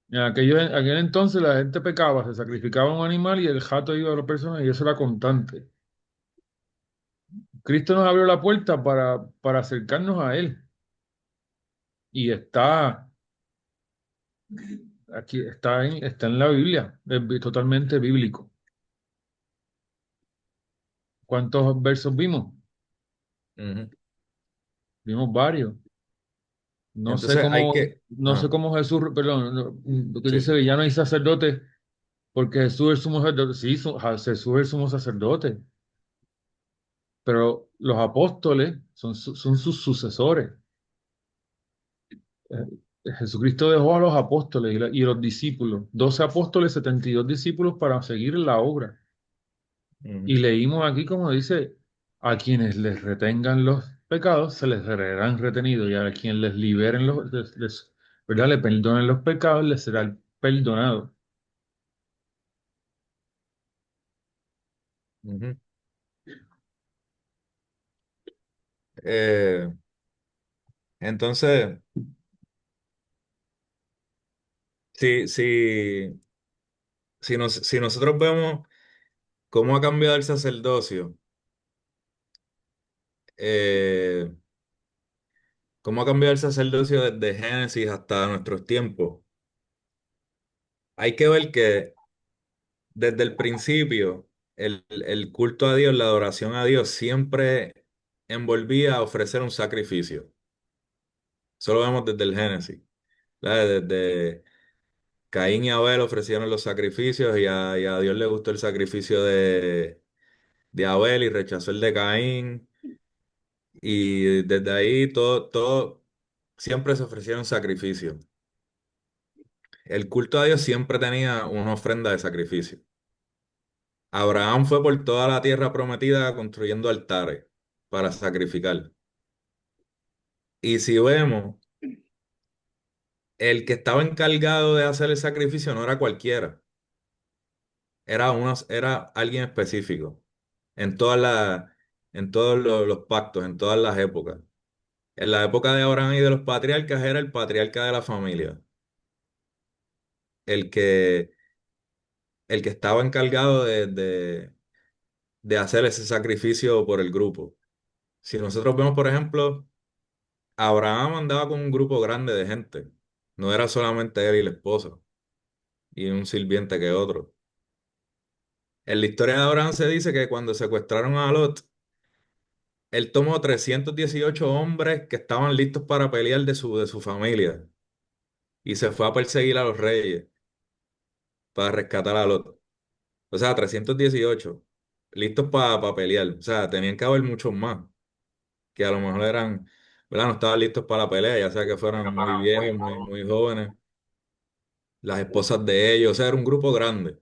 A: En aquel entonces la gente pecaba, se sacrificaba un animal y el jato iba a la persona y eso era constante. Cristo nos abrió la puerta para acercarnos a Él y está aquí, está en la Biblia, es totalmente bíblico. ¿Cuántos versos vimos?
C: Ujú.
A: Vimos varios. No sé
C: Entonces hay
A: cómo,
C: que...
A: no sé
C: ah,
A: cómo Jesús, perdón, porque
C: sí.
A: dice que ya no hay sacerdote, porque Jesús es el sumo sacerdote. Sí, Jesús es el sumo sacerdote, pero los apóstoles son sus sucesores. Jesucristo dejó a los apóstoles y los discípulos, 12 apóstoles, 72 discípulos para seguir la obra. Y
C: Ujú,
A: leímos aquí como dice, a quienes les retengan los pecados, se les serán retenidos, y a quienes les liberen ¿verdad? Le perdonen los pecados, les será perdonado.
C: ujú. Eh, entonces, si, si nosotros vemos cómo ha cambiado el sacerdocio, eh, cómo ha cambiado el sacerdocio desde Génesis hasta nuestros tiempos, hay que ver que desde el principio el culto a Dios, la adoración a Dios, siempre envolvía a ofrecer un sacrificio. Eso lo vemos desde el Génesis. ¿Verdad? Desde Caín y Abel ofrecieron los sacrificios y a Dios le gustó el sacrificio de Abel y rechazó el de Caín. Y desde ahí todo siempre se ofrecieron sacrificios. El culto a Dios siempre tenía una ofrenda de sacrificio. Abraham fue por toda la tierra prometida construyendo altares para sacrificar. Y si vemos, el que estaba encargado de hacer el sacrificio no era cualquiera, era alguien específico en todos los pactos, en todas las épocas. En la época de Abraham y de los patriarcas era el patriarca de la familia, el que, el que estaba encargado de hacer ese sacrificio por el grupo. Si nosotros vemos, por ejemplo, Abraham andaba con un grupo grande de gente. No era solamente él y la esposa y un sirviente que otro. En la historia de Abraham se dice que cuando secuestraron a Lot, él tomó 318 hombres que estaban listos para pelear de su familia y se fue a perseguir a los reyes para rescatar a Lot. O sea, 318 listos para pelear. O sea, tenían que haber muchos más que a lo mejor eran, ¿verdad? No estaban listos para la pelea, ya sea que fueran muy viejos, muy jóvenes, las esposas de ellos, o sea, era un grupo grande.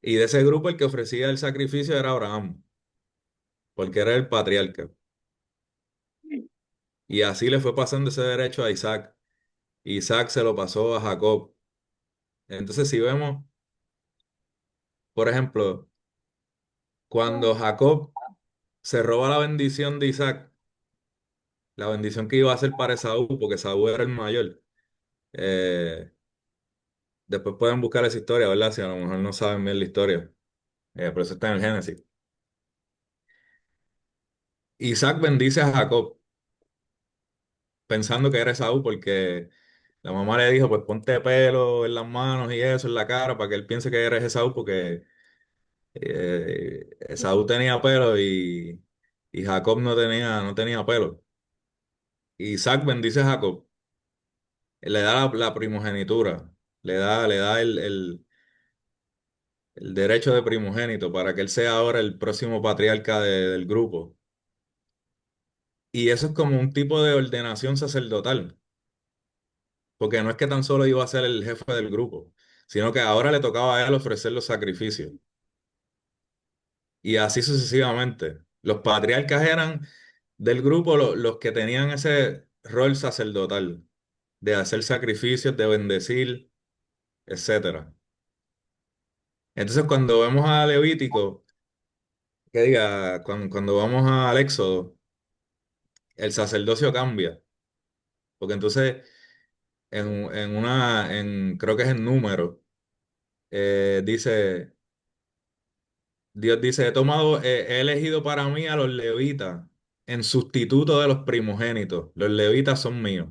C: Y de ese grupo el que ofrecía el sacrificio era Abraham, porque era el patriarca. Y así le fue pasando ese derecho a Isaac. Isaac se lo pasó a Jacob. Entonces, si vemos, por ejemplo, cuando Jacob se roba la bendición de Isaac, la bendición que iba a hacer para Esaú, porque Esaú era el mayor, eh, después pueden buscar esa historia, ¿verdad? Si a lo mejor no saben bien la historia, pero eso está en el Génesis. Isaac bendice a Jacob pensando que era Esaú porque la mamá le dijo, pues ponte pelo en las manos y eso en la cara para que él piense que eres Esaú porque Esaú tenía pelo y Jacob no tenía pelo. Isaac bendice a Jacob, le da la primogenitura, le da el derecho de primogénito para que él sea ahora el próximo patriarca del grupo. Y eso es como un tipo de ordenación sacerdotal, porque no es que tan solo iba a ser el jefe del grupo, sino que ahora le tocaba a él ofrecer los sacrificios. Y así sucesivamente. Los patriarcas eran del grupo los que tenían ese rol sacerdotal, de hacer sacrificios, de bendecir, etcétera. Entonces, cuando vemos a Levítico, que diga, cuando vamos al Éxodo, el sacerdocio cambia, porque entonces creo que es en número, dice, Dios dice, he elegido para mí a los levitas en sustituto de los primogénitos. Los levitas son míos.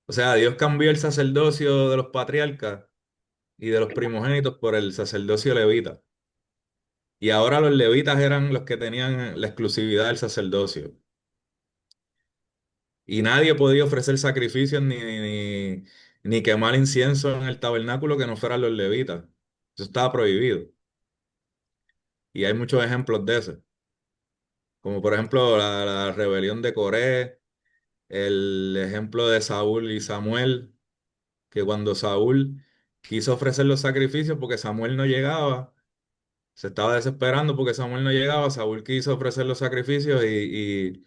C: O sea, Dios cambió el sacerdocio de los patriarcas y de los primogénitos por el sacerdocio levita. Y ahora los levitas eran los que tenían la exclusividad del sacerdocio. Y nadie podía ofrecer sacrificios ni quemar incienso en el tabernáculo que no fueran los levitas. Eso estaba prohibido. Y hay muchos ejemplos de eso. Como por ejemplo la rebelión de Coré, el ejemplo de Saúl y Samuel, que cuando Saúl quiso ofrecer los sacrificios porque Samuel no llegaba, se estaba desesperando porque Samuel no llegaba, Saúl quiso ofrecer los sacrificios y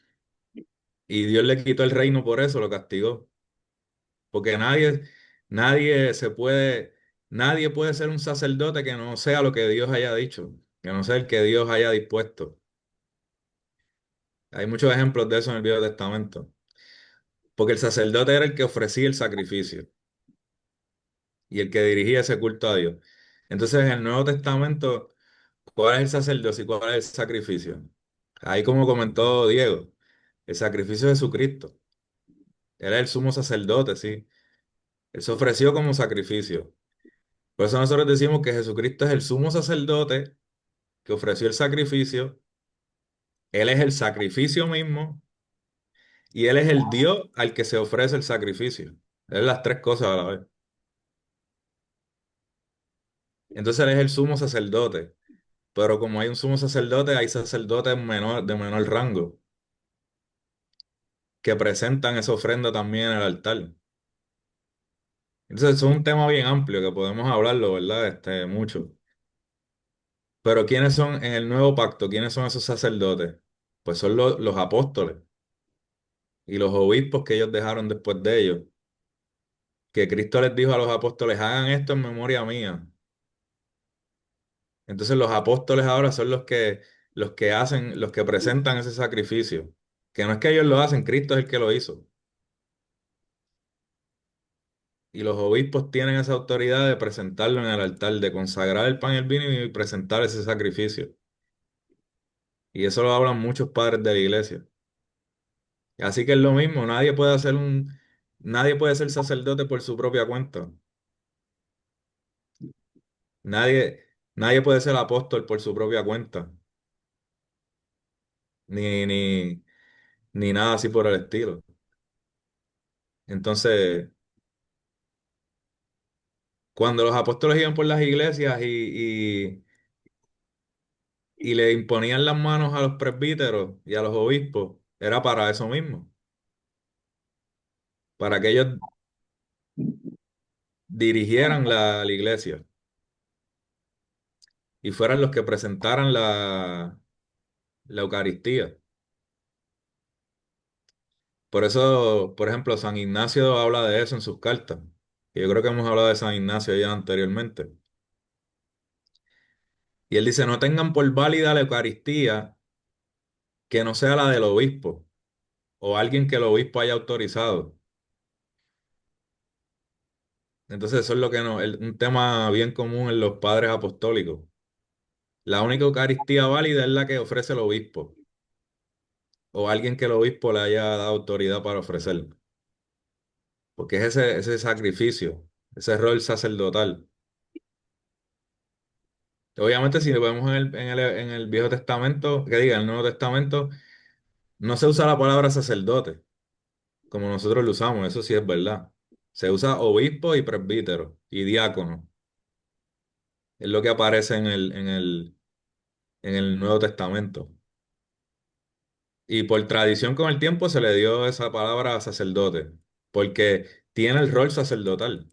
C: Dios le quitó el reino por eso, lo castigó. Porque nadie puede ser un sacerdote que no sea lo que Dios haya dicho, que no sea el que Dios haya dispuesto. Hay muchos ejemplos de eso en el Viejo Testamento. Porque el sacerdote era el que ofrecía el sacrificio y el que dirigía ese culto a Dios. Entonces, en el Nuevo Testamento, ¿cuál es el sacerdocio y cuál es el sacrificio? Ahí, como comentó Diego, el sacrificio de Jesucristo. Él es el sumo sacerdote, sí. Él se ofreció como sacrificio. Por eso nosotros decimos que Jesucristo es el sumo sacerdote que ofreció el sacrificio. Él es el sacrificio mismo y Él es el Dios al que se ofrece el sacrificio. Él es las tres cosas a la vez. Entonces Él es el sumo sacerdote. Pero como hay un sumo sacerdote, hay sacerdotes de menor rango que presentan esa ofrenda también en el altar. Entonces, eso es un tema bien amplio que podemos hablarlo, ¿verdad? Mucho. Pero ¿quiénes son en el nuevo pacto? ¿Quiénes son esos sacerdotes? Pues son los apóstoles y los obispos que ellos dejaron después de ellos. Que Cristo les dijo a los apóstoles, hagan esto en memoria mía. Entonces los apóstoles ahora son los que hacen, los que presentan ese sacrificio. Que no es que ellos lo hacen, Cristo es el que lo hizo. Y los obispos tienen esa autoridad de presentarlo en el altar, de consagrar el pan y el vino y presentar ese sacrificio. Y eso lo hablan muchos padres de la iglesia. Así que es lo mismo, nadie puede ser sacerdote por su propia cuenta. Nadie, Nadie puede ser apóstol por su propia cuenta, ni, ni, ni nada así por el estilo. Entonces, cuando los apóstoles iban por las iglesias y le imponían las manos a los presbíteros y a los obispos, era para eso mismo, para que ellos dirigieran la iglesia y fueran los que presentaran la Eucaristía. Por eso, por ejemplo, San Ignacio habla de eso en sus cartas. Y yo creo que hemos hablado de San Ignacio ya anteriormente. Y él dice, no tengan por válida la Eucaristía que no sea la del obispo o alguien que el obispo haya autorizado. Entonces eso es lo que no, un tema bien común en los padres apostólicos. La única Eucaristía válida es la que ofrece el obispo o alguien que el obispo le haya dado autoridad para ofrecer. Porque es ese sacrificio, ese rol sacerdotal. Obviamente, si lo vemos en el Viejo Testamento, que diga, en el Nuevo Testamento, no se usa la palabra sacerdote, como nosotros lo usamos, eso sí es verdad. Se usa obispo y presbítero y diácono. Es lo que aparece en el Nuevo Testamento. Y por tradición con el tiempo se le dio esa palabra a sacerdote, porque tiene el rol sacerdotal,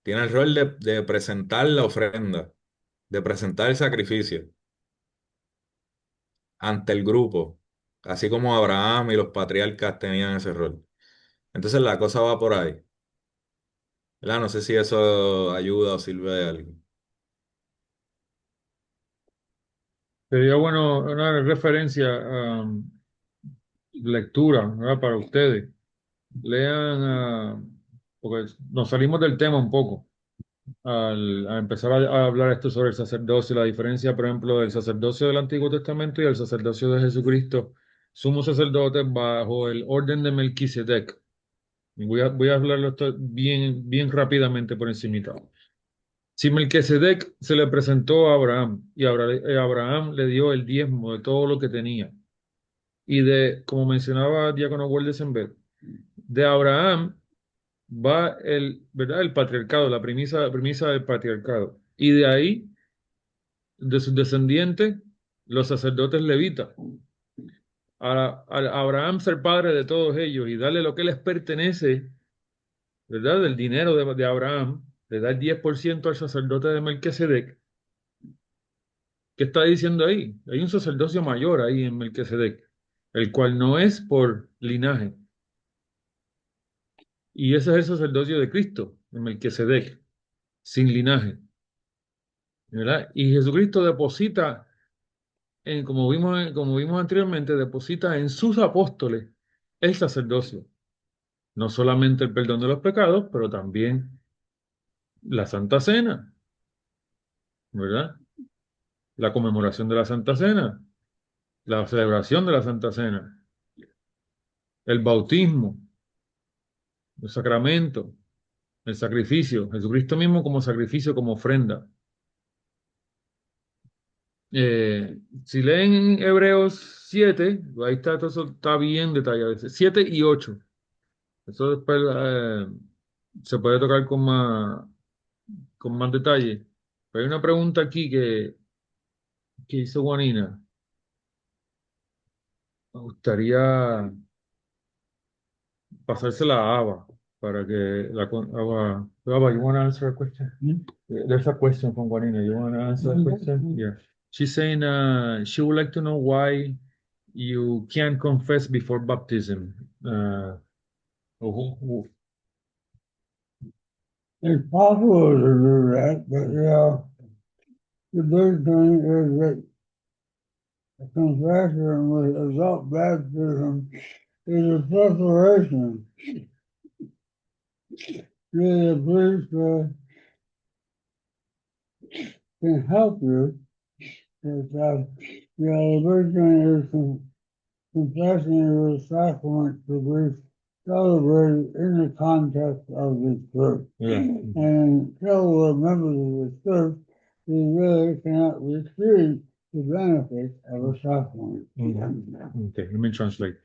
C: tiene el rol de presentar la ofrenda, de presentar el sacrificio ante el grupo, así como Abraham y los patriarcas tenían ese rol. Entonces la cosa va por ahí. ¿Verdad? No sé si eso ayuda o sirve de algo.
A: Sería bueno una referencia, lectura, ¿verdad? Para ustedes. Lean, porque nos salimos del tema un poco a empezar a hablar esto sobre el sacerdocio, la diferencia, por ejemplo, del sacerdocio del Antiguo Testamento y el sacerdocio de Jesucristo, sumo sacerdote bajo el orden de Melquisedec. Voy a hablarlo esto bien, bien rápidamente por encimita. Si Melquisedec se le presentó a Abraham y Abraham le dio el diezmo de todo lo que tenía, y como mencionaba Diácono Waldesenberg, de Abraham va ¿verdad? El patriarcado, la premisa del patriarcado. Y de ahí, de sus descendientes, los sacerdotes levitas. A Abraham ser padre de todos ellos y darle lo que les pertenece, ¿verdad? Del dinero de Abraham, le da el 10% al sacerdote de Melquisedec. ¿Qué está diciendo ahí? Hay un sacerdocio mayor ahí en Melquisedec, el cual no es por linaje. Y ese es el sacerdocio de Cristo, en Melquisedec, sin linaje, ¿verdad? Y Jesucristo deposita, como vimos anteriormente, deposita en sus apóstoles el sacerdocio. No solamente el perdón de los pecados, pero también la Santa Cena, ¿verdad? La conmemoración de la Santa Cena, la celebración de la Santa Cena, el bautismo, el sacramento, el sacrificio, Jesucristo mismo como sacrificio, como ofrenda. Si leen Hebreos 7, ahí está, todo eso está bien detallado. 7 y 8. Eso después se puede tocar con más detalle. Pero hay una pregunta aquí que hizo Juanina. Me gustaría pasársela a Ava para que Ava, you want to answer a question? There's a question from Juanina. You want to answer a question? Yeah. She's saying she would like to know why you can't confess before baptism. Who-
B: It's possible to do that, but the big thing is that the confession with adult baptism is a preparation. The priest can help you. But, the big thing is confessing is a sacrament to be celebrated in the context of the church.
A: Yeah.
B: And until we're members of the church, he really cannot receive the benefits of a sacrament.
A: Okay, let me translate.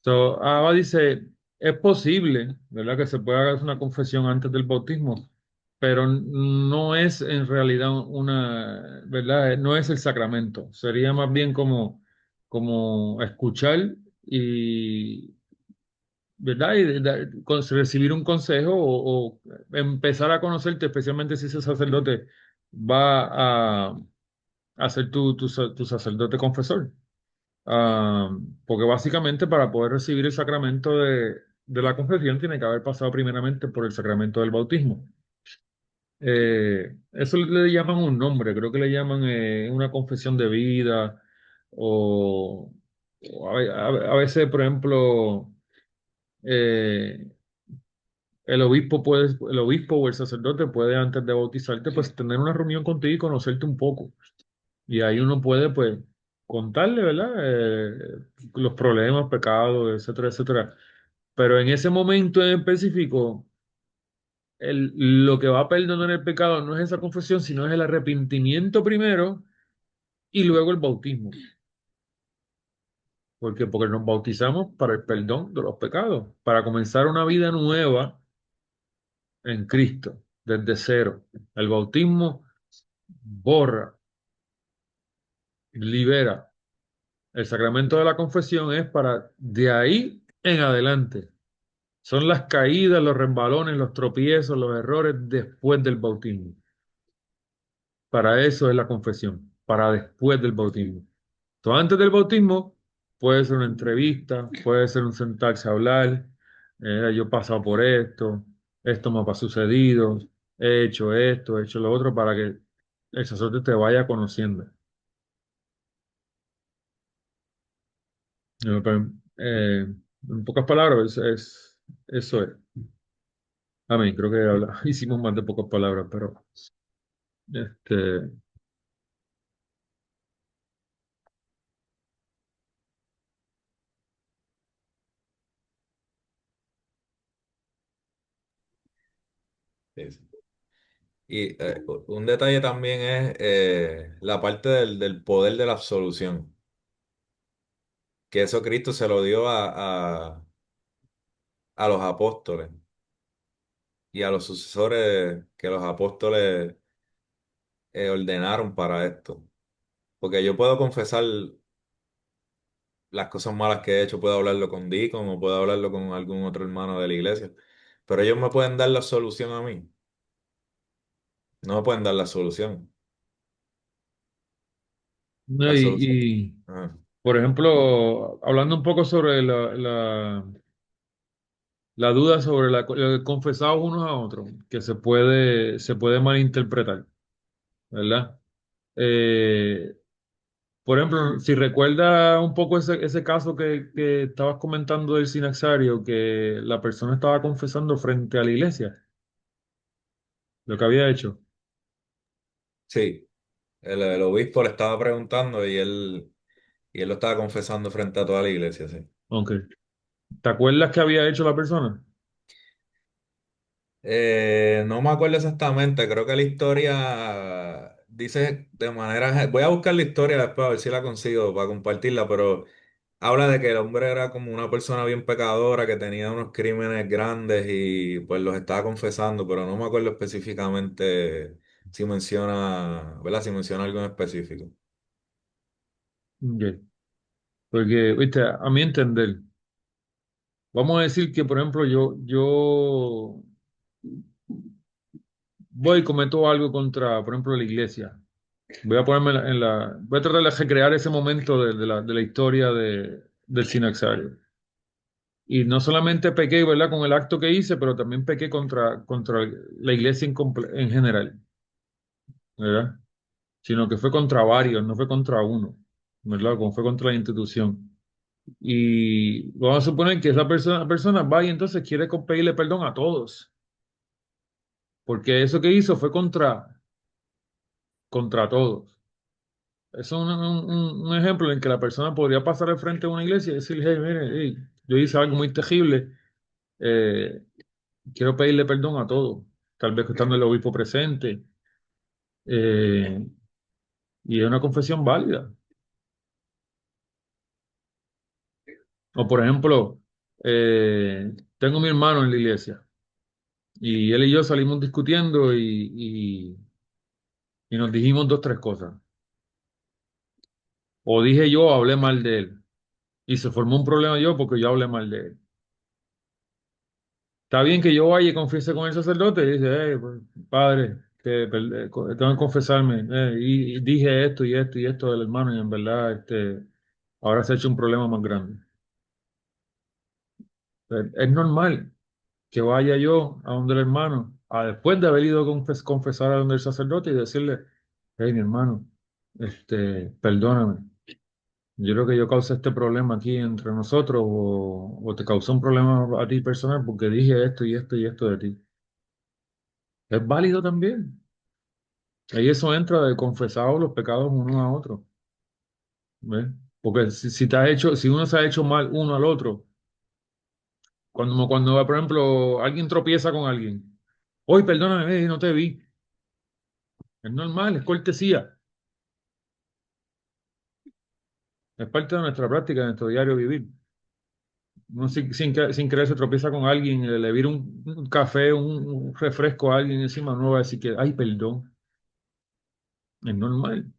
A: So, Abba dice, es posible, ¿verdad? Que se pueda hacer una confesión antes del bautismo, pero no es en realidad una, ¿verdad? No es el sacramento. Sería más bien como escuchar y, ¿verdad? Y recibir un consejo o empezar a conocerte, especialmente si ese sacerdote va a ser tu sacerdote confesor. Ah, porque básicamente para poder recibir el sacramento de la confesión tiene que haber pasado primeramente por el sacramento del bautismo. Eso le llaman un nombre, creo que le llaman una confesión de vida o, a veces, por ejemplo, eh, el obispo o el sacerdote puede antes de bautizarte pues tener una reunión contigo y conocerte un poco. Y ahí uno puede, pues, contarle, ¿verdad? Los problemas, pecados, etcétera, etcétera. Pero en ese momento en específico, lo que va a perdonar el pecado no es esa confesión, sino es el arrepentimiento primero y luego el bautismo. ¿Por qué? Porque nos bautizamos para el perdón de los pecados, para comenzar una vida nueva en Cristo, desde cero. El bautismo borra, libera. El sacramento de la confesión es para de ahí en adelante. Son las caídas, los resbalones, los tropiezos, los errores después del bautismo. Para eso es la confesión, para después del bautismo. Entonces, antes del bautismo puede ser una entrevista, puede ser un sentarse a hablar. Yo he pasado por esto me ha sucedido, he hecho lo otro, para que el sacerdote te vaya conociendo. Pero, en pocas palabras, eso es. Amén. Creo que hicimos más de pocas palabras, pero este,
C: Sí, sí. Y un detalle también es la parte del poder de la absolución, que eso Cristo se lo dio a los apóstoles y a los sucesores que los apóstoles ordenaron para esto. Porque yo puedo confesar las cosas malas que he hecho, puedo hablarlo con Deacon o puedo hablarlo con algún otro hermano de la iglesia, pero ellos me pueden dar la solución a mí, no me pueden dar la solución.
A: no,
C: La solución.
A: y,
C: Ajá.
A: por ejemplo, hablando un poco sobre la duda sobre confesados unos a otros, que se puede malinterpretar, ¿verdad? Eh, por ejemplo, si recuerda un poco ese caso que estabas comentando del sinaxario, que la persona estaba confesando frente a la iglesia, lo que había hecho.
C: Sí, el obispo le estaba preguntando y él lo estaba confesando frente a toda la iglesia, sí.
A: Ok. ¿Te acuerdas qué había hecho la persona?
C: No me acuerdo exactamente, creo que la historia dice de manera... Voy a buscar la historia después a ver si la consigo para compartirla, pero habla de que el hombre era como una persona bien pecadora, que tenía unos crímenes grandes y pues los estaba confesando, pero no me acuerdo específicamente si menciona, ¿verdad? Si menciona algo en específico.
A: Ok. Porque, viste, a mi entender, vamos a decir que, por ejemplo, yo voy y cometo algo contra, por ejemplo, la iglesia. Voy a ponerme voy a tratar de recrear ese momento de la historia del Sinaxario. Y no solamente pequé, ¿verdad? Con el acto que hice, pero también pequé contra la iglesia en general, ¿verdad? Sino que fue contra varios, no fue contra uno, ¿verdad? Como fue contra la institución. Y vamos a suponer que esa persona va y entonces quiere pedirle perdón a todos, porque eso que hizo fue contra todos. Eso es un ejemplo en que la persona podría pasar al frente de una iglesia y decir, hey, mire, hey, yo hice algo muy terrible, eh, quiero pedirle perdón a todos, tal vez estando el obispo presente. eh, y es una confesión válida. O por ejemplo, tengo mi hermano en la iglesia y él y yo salimos discutiendo y nos dijimos dos, tres cosas. O dije yo o hablé mal de él y se formó un problema yo porque yo hablé mal de él. Está bien que yo vaya y confiese con el sacerdote y dice, pues, padre, tengo que confesarme, y dije esto y esto y esto del hermano y en verdad ahora se ha hecho un problema más grande. Es normal que vaya yo a donde el hermano, después de haber ido a confesar a donde el sacerdote y decirle, hey, mi hermano, perdóname, yo creo que yo causé este problema aquí entre nosotros o te causé un problema a ti personal porque dije esto y esto y esto de ti. Es válido también. Ahí eso entra de confesados los pecados uno a otro, ¿ves? Porque si uno se ha hecho mal uno al otro, cuando por ejemplo, alguien tropieza con alguien, hoy perdóname, no te vi. Es normal, es cortesía, es parte de nuestra práctica, de nuestro diario vivir. Uno sin querer se tropieza con alguien, le vira un café, un refresco a alguien encima, no va a decir que, ay, perdón, es normal.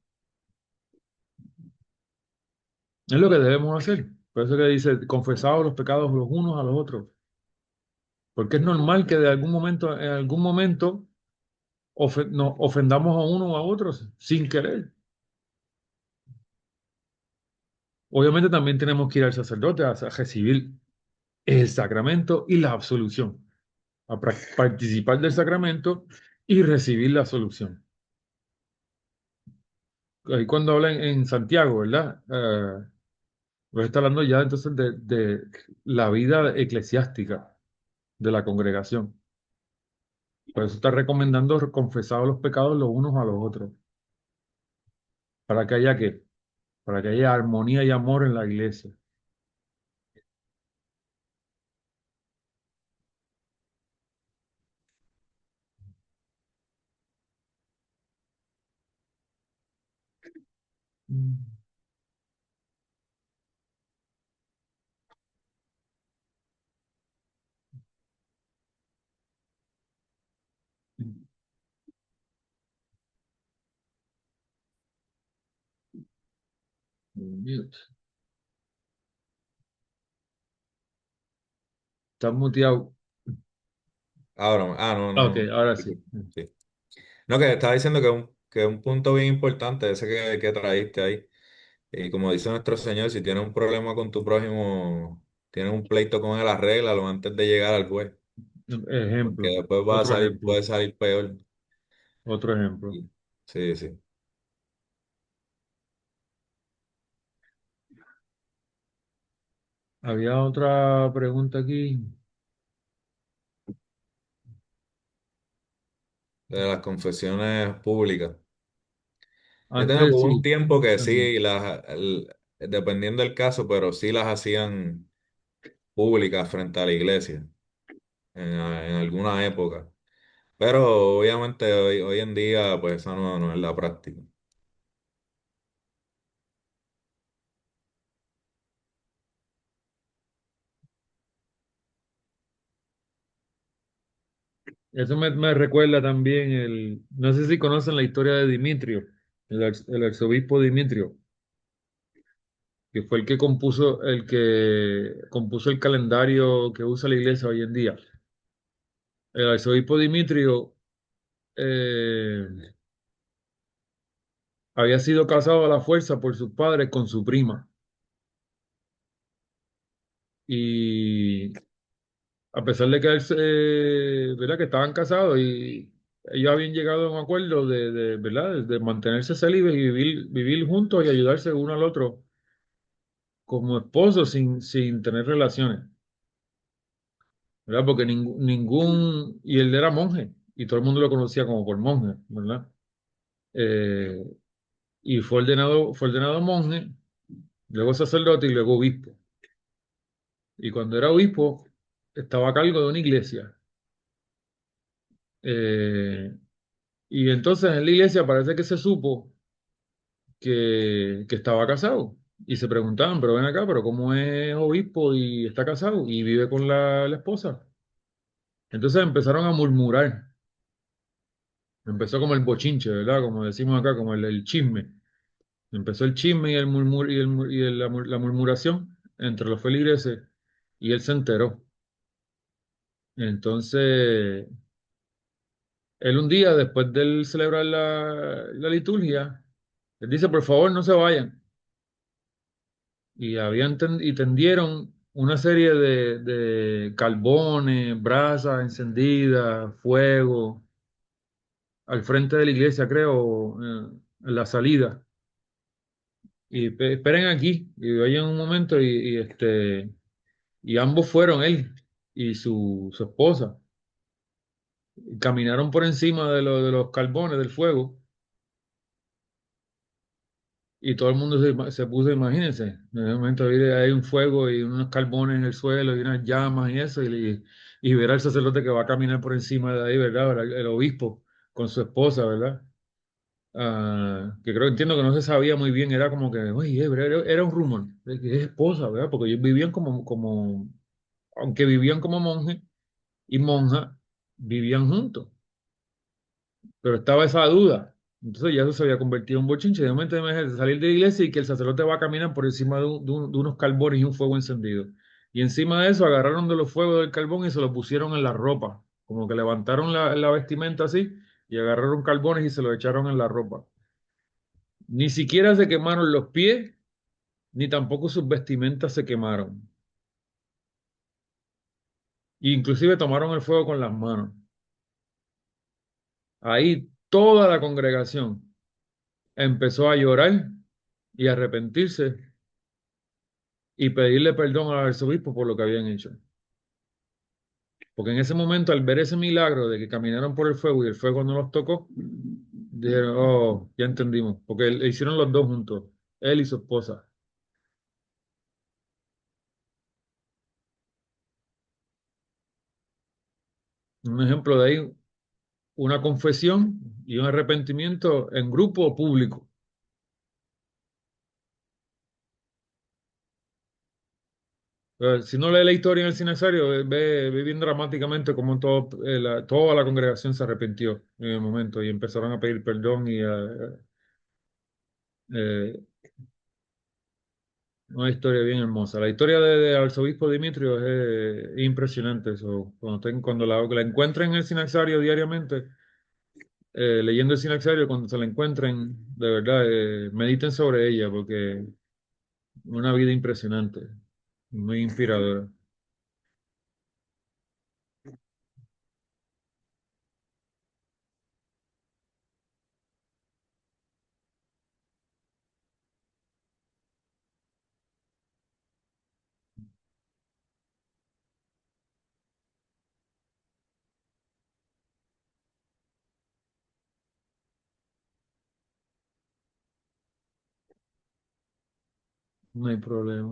A: Es lo que debemos hacer. Por eso que dice, confesados los pecados los unos a los otros. Porque es normal que en algún momento, nos ofendamos a uno o a otros sin querer. Obviamente también tenemos que ir al sacerdote a recibir el sacramento y la absolución, participar del sacramento y recibir la absolución. Ahí cuando habla en Santiago, ¿verdad? Pues está hablando ya entonces de la vida eclesiástica de la congregación. Por eso está recomendando confesar los pecados los unos a los otros, para que haya qué, para que haya armonía y amor en la iglesia. Mm. Mute. Está muteado.
C: Ahora, no,
A: Ok,
C: no.
A: ahora
C: Sí.
A: sí.
C: Sí. No, que estaba diciendo que un punto bien importante, ese que traíste ahí. Y como dice nuestro Señor, si tienes un problema con tu prójimo, tienes un pleito con él, arréglalo antes de llegar al juez, porque
A: Ejemplo,
C: después
A: otro
C: puede
A: ejemplo,
C: salir peor.
A: otro ejemplo.
C: Y- Sí, sí.
A: Había otra pregunta aquí.
C: De las confesiones públicas. Yo tengo
A: Antes
C: hubo un
A: sí,
C: tiempo que
A: también.
C: sí, dependiendo del caso, pero sí las hacían públicas frente a la iglesia en alguna época. Pero obviamente hoy en día, pues eso no es la práctica.
A: Eso me recuerda también no sé si conocen la historia de Dimitrio, el arzobispo Dimitrio, que fue el que compuso el calendario que usa la iglesia hoy en día. El arzobispo Dimitrio eh, había sido casado a la fuerza por sus padres con su prima. Y a pesar de que ¿verdad? Que estaban casados y ellos habían llegado a un acuerdo ¿verdad? De mantenerse célibes y vivir juntos y ayudarse uno al otro como esposos sin tener relaciones, ¿verdad? Porque y él era monje y todo el mundo lo conocía como por monje, ¿verdad? Eh, y fue ordenado monje, luego sacerdote y luego obispo. Y cuando era obispo, estaba a cargo de una iglesia. Eh, Y entonces en la iglesia parece que se supo que estaba casado. Y se preguntaban, pero ven acá, pero ¿cómo es obispo y está casado y vive con la esposa? Entonces empezaron a murmurar. Empezó como el bochinche, ¿verdad? Como decimos acá, como el chisme. Empezó el chisme y el murmur y, el, mur- y el- la murmuración entre los feligreses y él se enteró. Entonces, él un día, después de él celebrar la liturgia, él dice, por favor, no se vayan. Y tendieron una serie de carbones, brasas encendidas, fuego, al frente de la iglesia, creo, en la salida. Y esperen aquí. Y vayan un momento y ambos fueron él y su esposa. Caminaron por encima de los carbones del fuego y todo el mundo se puso, imagínense, en el momento hay un fuego y unos carbones en el suelo y unas llamas y eso, y ver al sacerdote que va a caminar por encima de ahí, ¿verdad? El obispo con su esposa, ¿verdad? Que creo, entiendo que no se sabía muy bien, era como que, oye, era un rumor de que es esposa, ¿verdad? Porque ellos vivían aunque vivían como monje y monja, vivían juntos. Pero estaba esa duda. Entonces ya eso se había convertido en un bochinche. De momento imagínate salir de la iglesia y que el sacerdote va a caminar por encima de unos carbones y un fuego encendido. Y encima de eso agarraron de los fuegos del carbón y se lo pusieron en la ropa. Como que levantaron la vestimenta así y agarraron carbones y se lo echaron en la ropa. Ni siquiera se quemaron los pies, ni tampoco sus vestimentas se quemaron. E inclusive tomaron el fuego con las manos. Ahí toda la congregación empezó a llorar y a arrepentirse y pedirle perdón al arzobispo por lo que habían hecho. Porque en ese momento, al ver ese milagro de que caminaron por el fuego y el fuego no los tocó, dijeron, oh, ya entendimos, porque le hicieron los dos juntos, él y su esposa. Un ejemplo de ahí, una confesión y un arrepentimiento en grupo o público. Si no lee la historia en el Sinaxario, ve bien dramáticamente cómo toda la congregación se arrepintió en el momento y empezaron a pedir perdón eh, una historia bien hermosa. La historia de arzobispo Dimitrio es impresionante. Eso. Cuando la encuentren en el Sinaxario diariamente, leyendo el Sinaxario, cuando se la encuentren, de verdad, mediten sobre ella, porque una vida impresionante, muy inspiradora. No hay problema.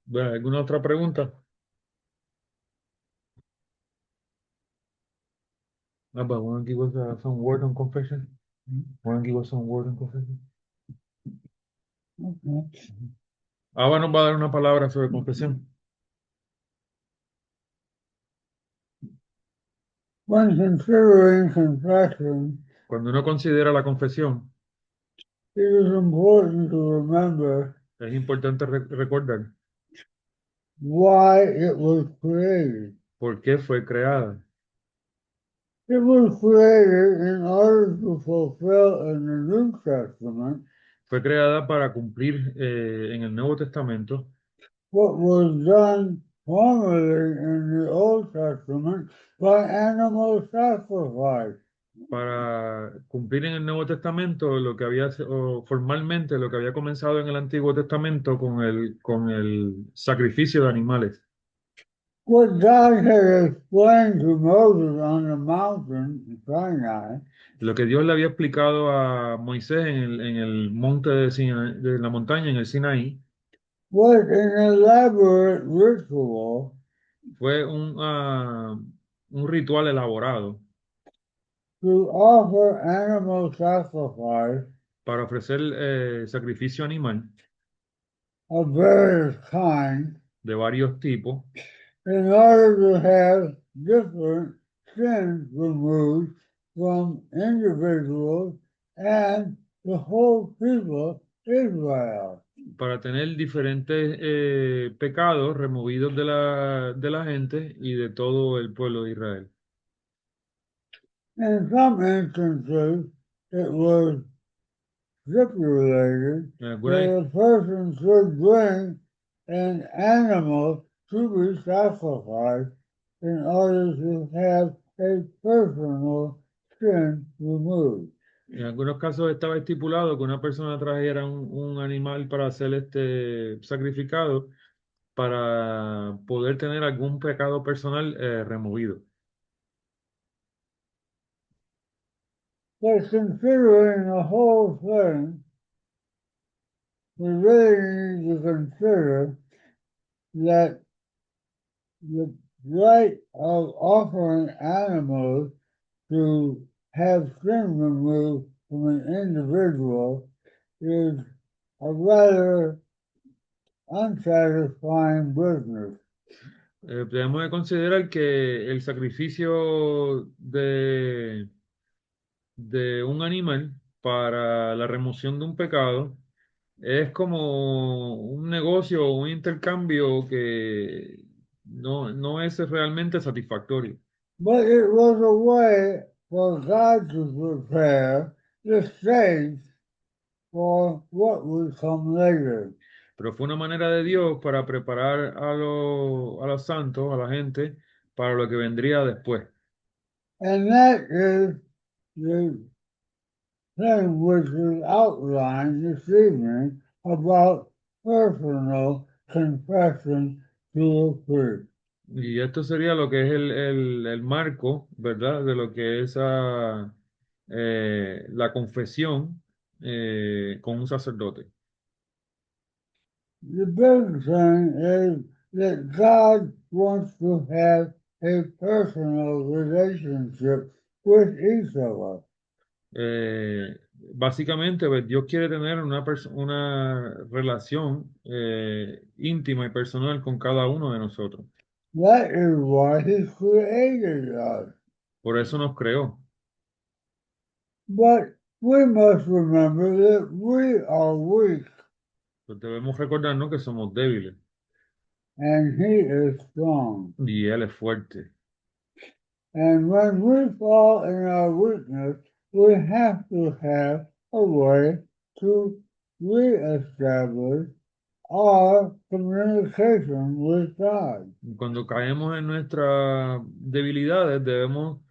A: Bueno, ¿alguna otra pregunta? But want to give us some word on confession? Want to give us some word on confession?
B: Okay.
A: Abba nos va a dar una palabra sobre confesión.
B: When considering confession,
A: Cuando uno considera la confesión,
B: it is important to remember
A: es importante recordar
B: why it was created.
A: por qué fue creada.
B: It was created in order to fulfill in the New Testament
A: Fue creada para cumplir en el Nuevo Testamento
B: what was done formerly in the Old Testament by animal sacrifice.
A: para cumplir en el Nuevo Testamento lo que o formalmente lo que había comenzado en el Antiguo Testamento con el sacrificio de animales.
B: What God had explained to Moses on the mountain, Sinai,
A: Lo que Dios le había explicado a Moisés en el monte de la montaña, en el Sinaí,
B: was an elaborate ritual
A: fue un un ritual elaborado
B: to offer animal sacrifice
A: para ofrecer sacrificio animal
B: of various kinds
A: de varios tipos
B: in order to have different sins removed from individuals and the whole people Israel.
A: para tener diferentes pecados removidos de la gente y de todo el pueblo de Israel.
B: In some instances, it was stipulated
A: En algunas,
B: that a person should bring an animal to be sacrificed in order to have a personal sin removed.
A: en algunos casos estaba estipulado que una persona trajera un animal para ser sacrificado para poder tener algún pecado personal removido.
B: But considering the whole thing, we really need to consider that the right of offering animals to have sin removed from an individual is a rather unsatisfying business.
A: Debemos de considerar que el sacrificio de un animal para la remoción de un pecado es como un negocio o un intercambio que no es realmente satisfactorio.
B: But it was a way for God to prepare the stage for what would come later.
A: Pero fue una manera de Dios para preparar a los santos, a la gente, para lo que vendría después.
B: And that is the thing which is outlined this evening about personal confession to a priest.
A: Y esto sería lo que es el marco, ¿verdad? De lo que es la confesión con un sacerdote.
B: The big thing is that God wants to have a personal relationship with each of us.
A: Básicamente, pues, Dios quiere tener una relación íntima y personal con cada uno de nosotros.
B: That is why He created us.
A: Por eso nos creó.
B: But we must remember that we are weak
A: Pues debemos recordarnos que somos débiles
B: and He is strong.
A: y Él es fuerte.
B: And when we fall in our weakness, we have to have a way to reestablish our communication with God.
A: Cuando caemos en nuestras debilidades, debemos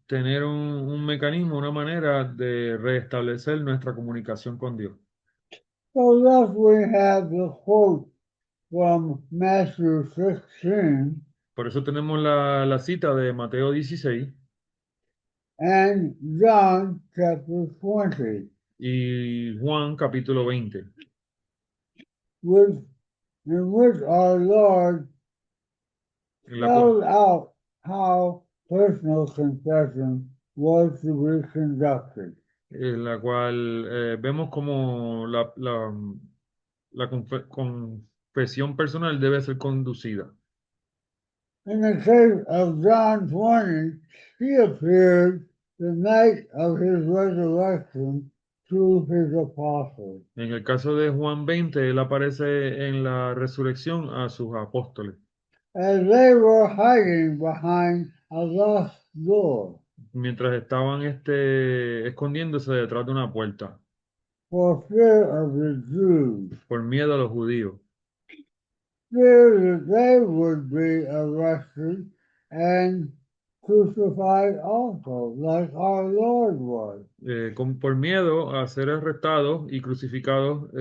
A: tener un mecanismo, una manera de restablecer nuestra comunicación con Dios.
B: So thus we have the quote from Matthew 16
A: Por eso tenemos la cita de Mateo 16
B: and John chapter 20,
A: y Juan capítulo 20,
B: which, in which our Lord
A: en la cual,
B: spelled out how personal confession was to be conducted.
A: vemos como la confesión personal debe ser conducida.
B: In the case of John 20, he appeared the night of his resurrection to his apostles.
A: En el caso de Juan 20, él aparece en la resurrección a sus apóstoles,
B: As they were hiding behind a lost door
A: mientras estaban escondiéndose detrás de una puerta,
B: for fear of the Jews,
A: por miedo a los judíos,
B: fear that they would be arrested and crucified also, like our Lord was.
A: por miedo a ser arrestados y crucificados,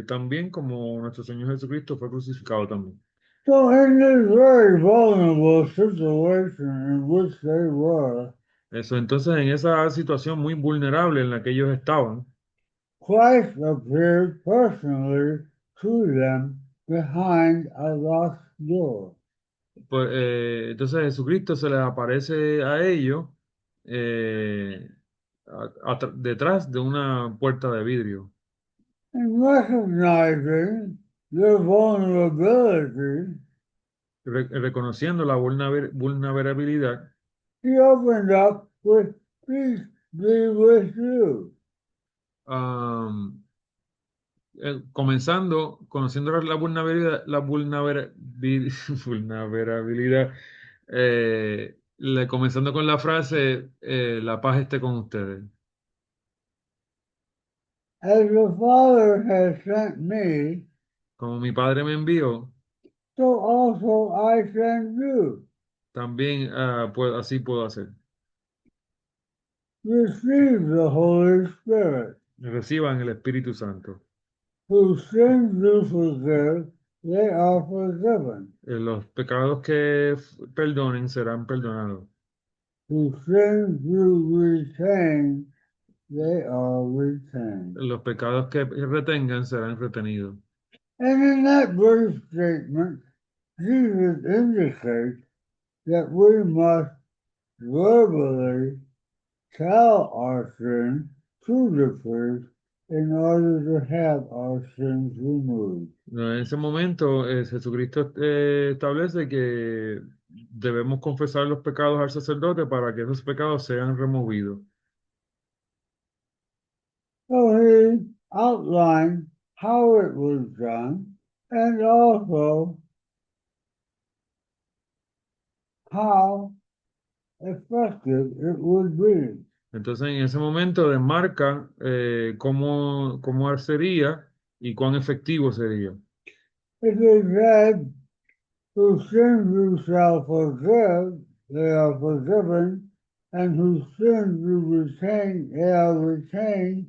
A: también como nuestro Señor Jesucristo fue crucificado también.
B: So in this very vulnerable situation in which they were,
A: Eso, entonces, en esa situación muy vulnerable en la que ellos estaban,
B: Christ appeared personally to them behind a locked door.
A: Entonces Jesucristo se les aparece a ellos detrás de una puerta de vidrio,
B: And recognizing their vulnerability,
A: reconociendo la vulnerabilidad,
B: he opened up with peace be with you.
A: am, comenzando, conociendo vulnerabilidad, comenzando con la frase, la paz esté con ustedes.
B: As the Father has sent me,
A: Como mi Padre me envió,
B: so also I send you.
A: también así puedo hacer.
B: Receive the Holy Spirit,
A: Reciban el Espíritu Santo.
B: whose sins you forgive, they are forgiven.
A: Los pecados que perdonen serán perdonados.
B: Whose sins you retain, they are retained.
A: Los pecados que retengan serán retenidos.
B: And in that brief statement, Jesus indicates that we must verbally tell our sins to the priest in order to have our sins removed.
A: No, en ese momento, Jesucristo establece que debemos confesar los pecados al sacerdote para que esos pecados sean removidos.
B: So he outlined how it was done and also how effective it would be.
A: Entonces, en ese momento demarca cómo sería y cuán efectivo sería.
B: If he said, whose sins you shall forgive, they are forgiven, and whose sins you retain, they are retained,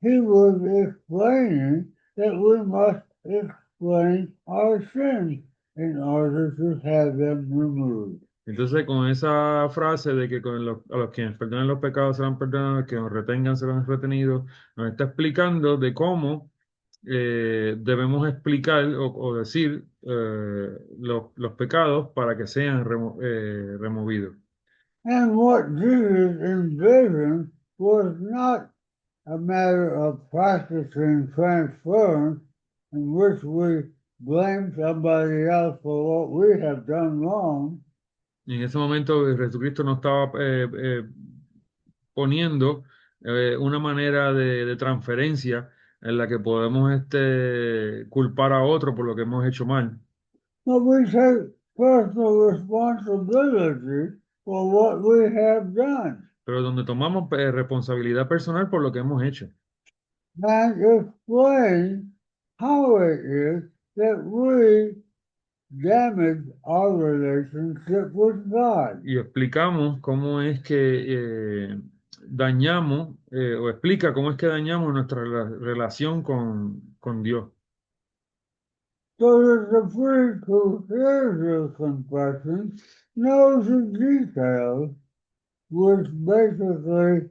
B: he was explaining that we must explain our sins in order to have them removed.
A: Entonces, con esa frase de que a los que nos perdonen los pecados serán perdonados, que nos retengan serán retenidos, nos está explicando de cómo debemos explicar o decir los pecados para que sean removidos.
B: And what Jesus envisioned was not a matter of practicing transference in which we blame somebody else for what we have done wrong,
A: Y en ese momento Jesucristo no estaba poniendo una manera de transferencia en la que podemos culpar a otro por lo que hemos hecho mal.
B: but we take personal responsibility for what we have done
A: Pero donde tomamos responsabilidad personal por lo que hemos hecho
B: and explain how it is that we damage our relationship with God.
A: y explicamos cómo es que dañamos o explica cómo es que dañamos nuestra relación con Dios.
B: So that the priest who hears your confession knows the details which basically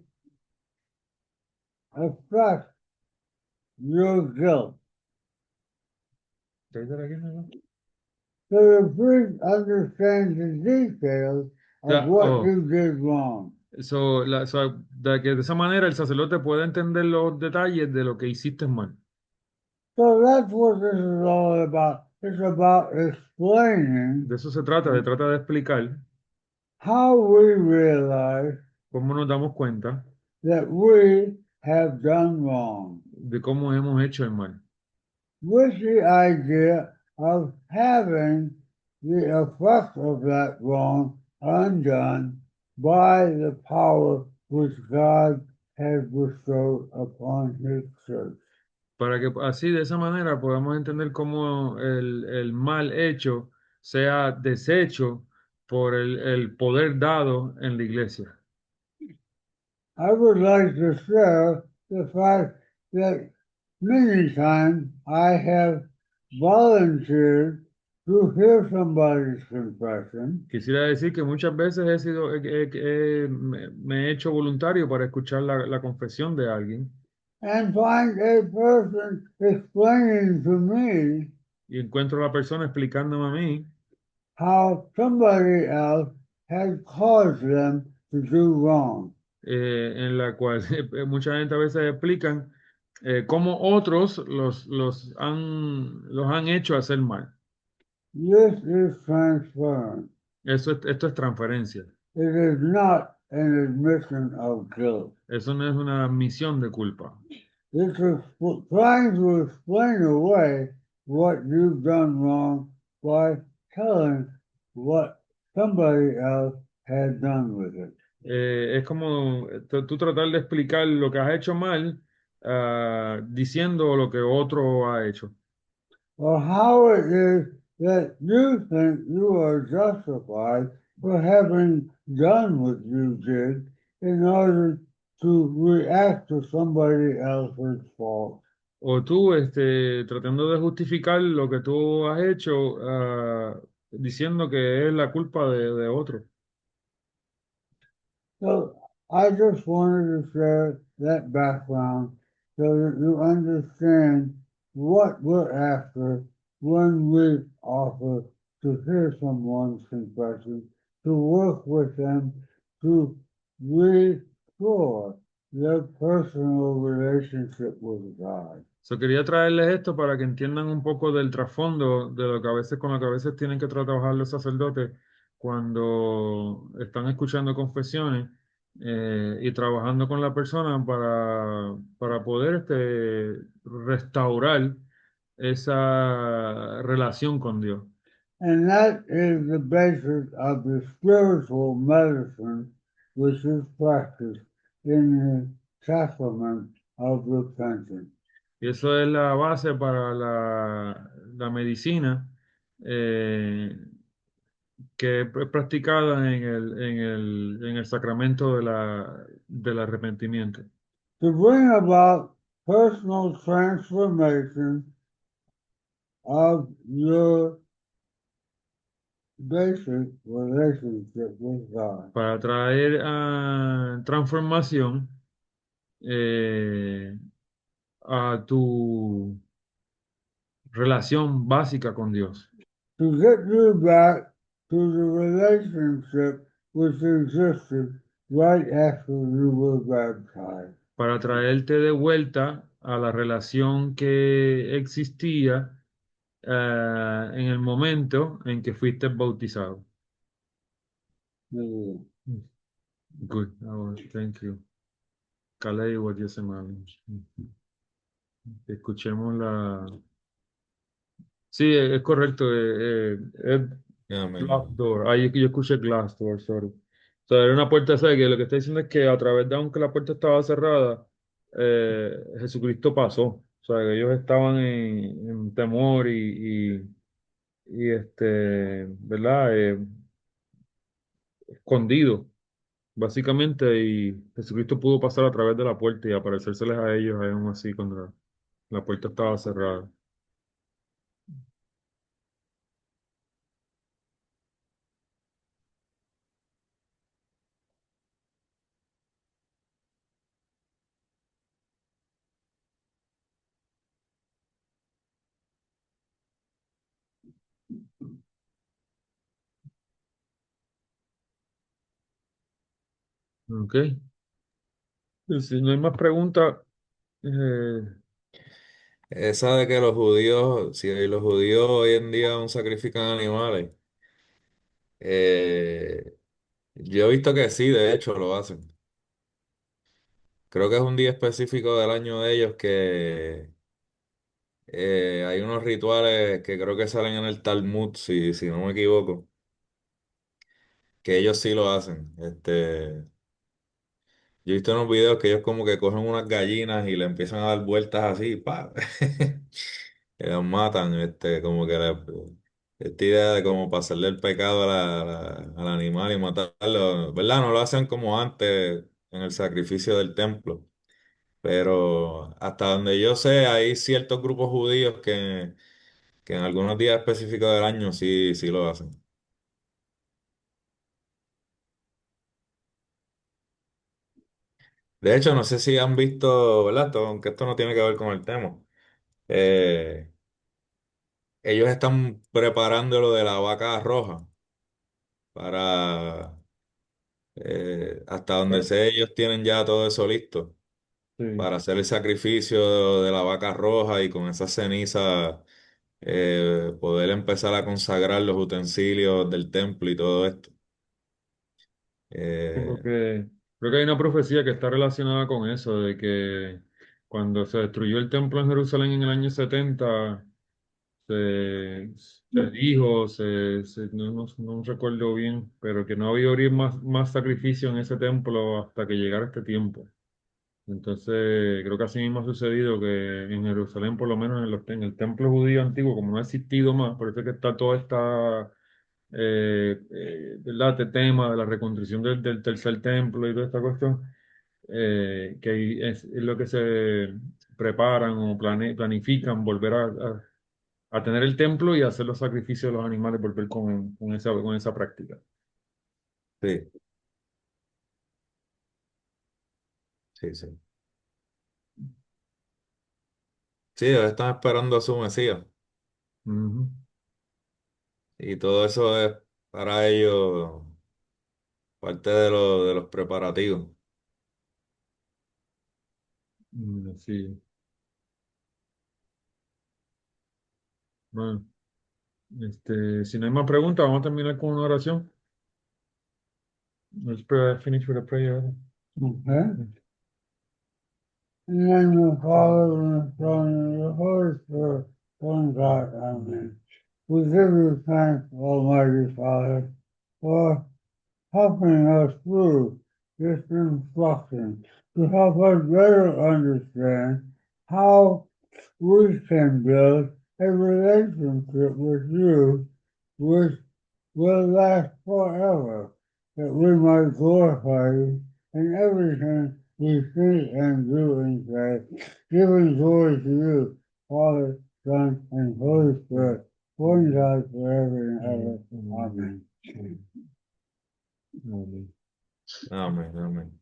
B: affect your guilt.
A: ¿Te dice aquí, no?
B: So the priest understands the details of what
A: Oh,
B: you did wrong.
A: de esa manera el sacerdote puede entender los detalles de lo que hiciste mal.
B: So that's what this is all about. It's about explaining
A: De eso se trata de explicar
B: how we realize
A: cómo nos damos cuenta
B: that we have done wrong,
A: de cómo hemos hecho el mal.
B: with the idea of having the effect of that wrong undone by the power which God has bestowed upon His church.
A: Para que así de esa manera podamos entender cómo el mal hecho sea deshecho por el poder dado en la iglesia.
B: I would like to share the fact that many times I have volunteered to hear somebody's confession
A: Quisiera decir que muchas veces me he hecho voluntario para escuchar la confesión de alguien
B: and find a person explaining to me
A: y encuentro a la persona explicándome a mí
B: how somebody else had caused them to do wrong.
A: en la cual mucha gente a veces explican cómo otros los han hecho hacer mal.
B: This is transference.
A: Esto es transferencia.
B: It is not an admission of guilt.
A: Eso no es una admisión de culpa.
B: It's trying to explain away what you've done wrong by telling what somebody else had done with it.
A: Es como tú tratar de explicar lo que has hecho mal, diciendo lo que otro ha hecho.
B: Or how it is that you think you are justified for having done what you did in order to react to somebody else's fault.
A: O tú tratando de justificar lo que tú has hecho, diciendo que es la culpa de otro.
B: So I just wanted to share that background so that you understand what we're after when we offer to hear someone's confession, to work with them to restore their personal relationship with God.
A: So, quería traerles esto para que entiendan un poco del trasfondo de lo que a veces, con lo que a veces tienen que trabajar los sacerdotes cuando están escuchando confesiones y trabajando con la persona para poder restaurar esa relación con Dios.
B: And that is the basis of the spiritual medicine which is practiced in the sacrament of repentance.
A: Y eso es la base para la medicina que es practicada en el sacramento del arrepentimiento,
B: To bring about personal transformation of your basic relationship with God.
A: para traer transformación eh, a tu relación básica con Dios,
B: To get you back to the relationship which existed right after you were baptized.
A: para traerte de vuelta a la relación que existía en el momento en que fuiste bautizado.
B: Yeah.
A: Good, thank you. Calais, what you say, man. Escuchemos la... Sí, es correcto. Es
C: Amén.
A: Glassdoor. Ahí yo escuché Glassdoor, sorry. O sea, era una puerta ciega. Lo que está diciendo es que a través de, aunque la puerta estaba cerrada, Jesucristo pasó. O sea, que ellos estaban en temor ¿verdad? Escondidos, básicamente, y Jesucristo pudo pasar a través de la puerta y aparecérseles a ellos, aún así, cuando la puerta estaba cerrada. Ok. Y si no hay más preguntas, eh,
C: Esa de que los judíos, si los judíos hoy en día aún sacrifican animales, eh, yo he visto que sí, de hecho lo hacen. Creo que es un día específico del año de ellos que hay unos rituales que creo que salen en el Talmud, si no me equivoco, que ellos sí lo hacen. Yo he visto en unos videos que ellos como que cogen unas gallinas y le empiezan a dar vueltas así, pa, que las matan, como que esta idea de como pasarle el pecado al animal y matarlo, ¿verdad? No lo hacen como antes en el sacrificio del templo, pero hasta donde yo sé, hay ciertos grupos judíos que en algunos días específicos del año sí lo hacen. De hecho, no sé si han visto, ¿verdad? Aunque esto no tiene que ver con el tema. ellos están preparando lo de la vaca roja para, hasta donde sé, ellos tienen ya todo eso listo
A: Sí,
C: para hacer el sacrificio de la vaca roja y con esa ceniza poder empezar a consagrar los utensilios del templo y todo esto.
A: sí,
C: Eh,
A: porque creo que hay una profecía que está relacionada con eso, de que cuando se destruyó el templo en Jerusalén en el año 70 se dijo, no recuerdo bien, pero que no había abrir más sacrificio en ese templo hasta que llegara este tiempo. Entonces, creo que así mismo ha sucedido que en Jerusalén, por lo menos en el templo judío antiguo, como no ha existido más, por eso es que está toda esta, ¿verdad? Este tema de la reconstrucción del tercer templo y toda esta cuestión, que ahí es lo que se preparan o planifican volver a tener el templo y hacer los sacrificios de los animales, volver con esa práctica.
C: sí, sí, sí. Sí, ellos están esperando a su Mesías
A: Ujú.
C: y todo eso es para ellos parte de los preparativos.
A: Sí. Bueno, si no hay más preguntas, vamos a terminar con una oración. Finish with a prayer.
B: Okay? In the name of the Father, and the Son, and the Holy Spirit, one God, Amen. We give you thanks, Almighty Father, for helping us through this instruction to help us better understand how we can build a relationship with you which will last forever, that we might glorify you in everything we say and do and say, giving glory to you, Father, Son, and Holy Spirit, one God forever and ever. Amen.
A: Amén.
C: Amén, amén.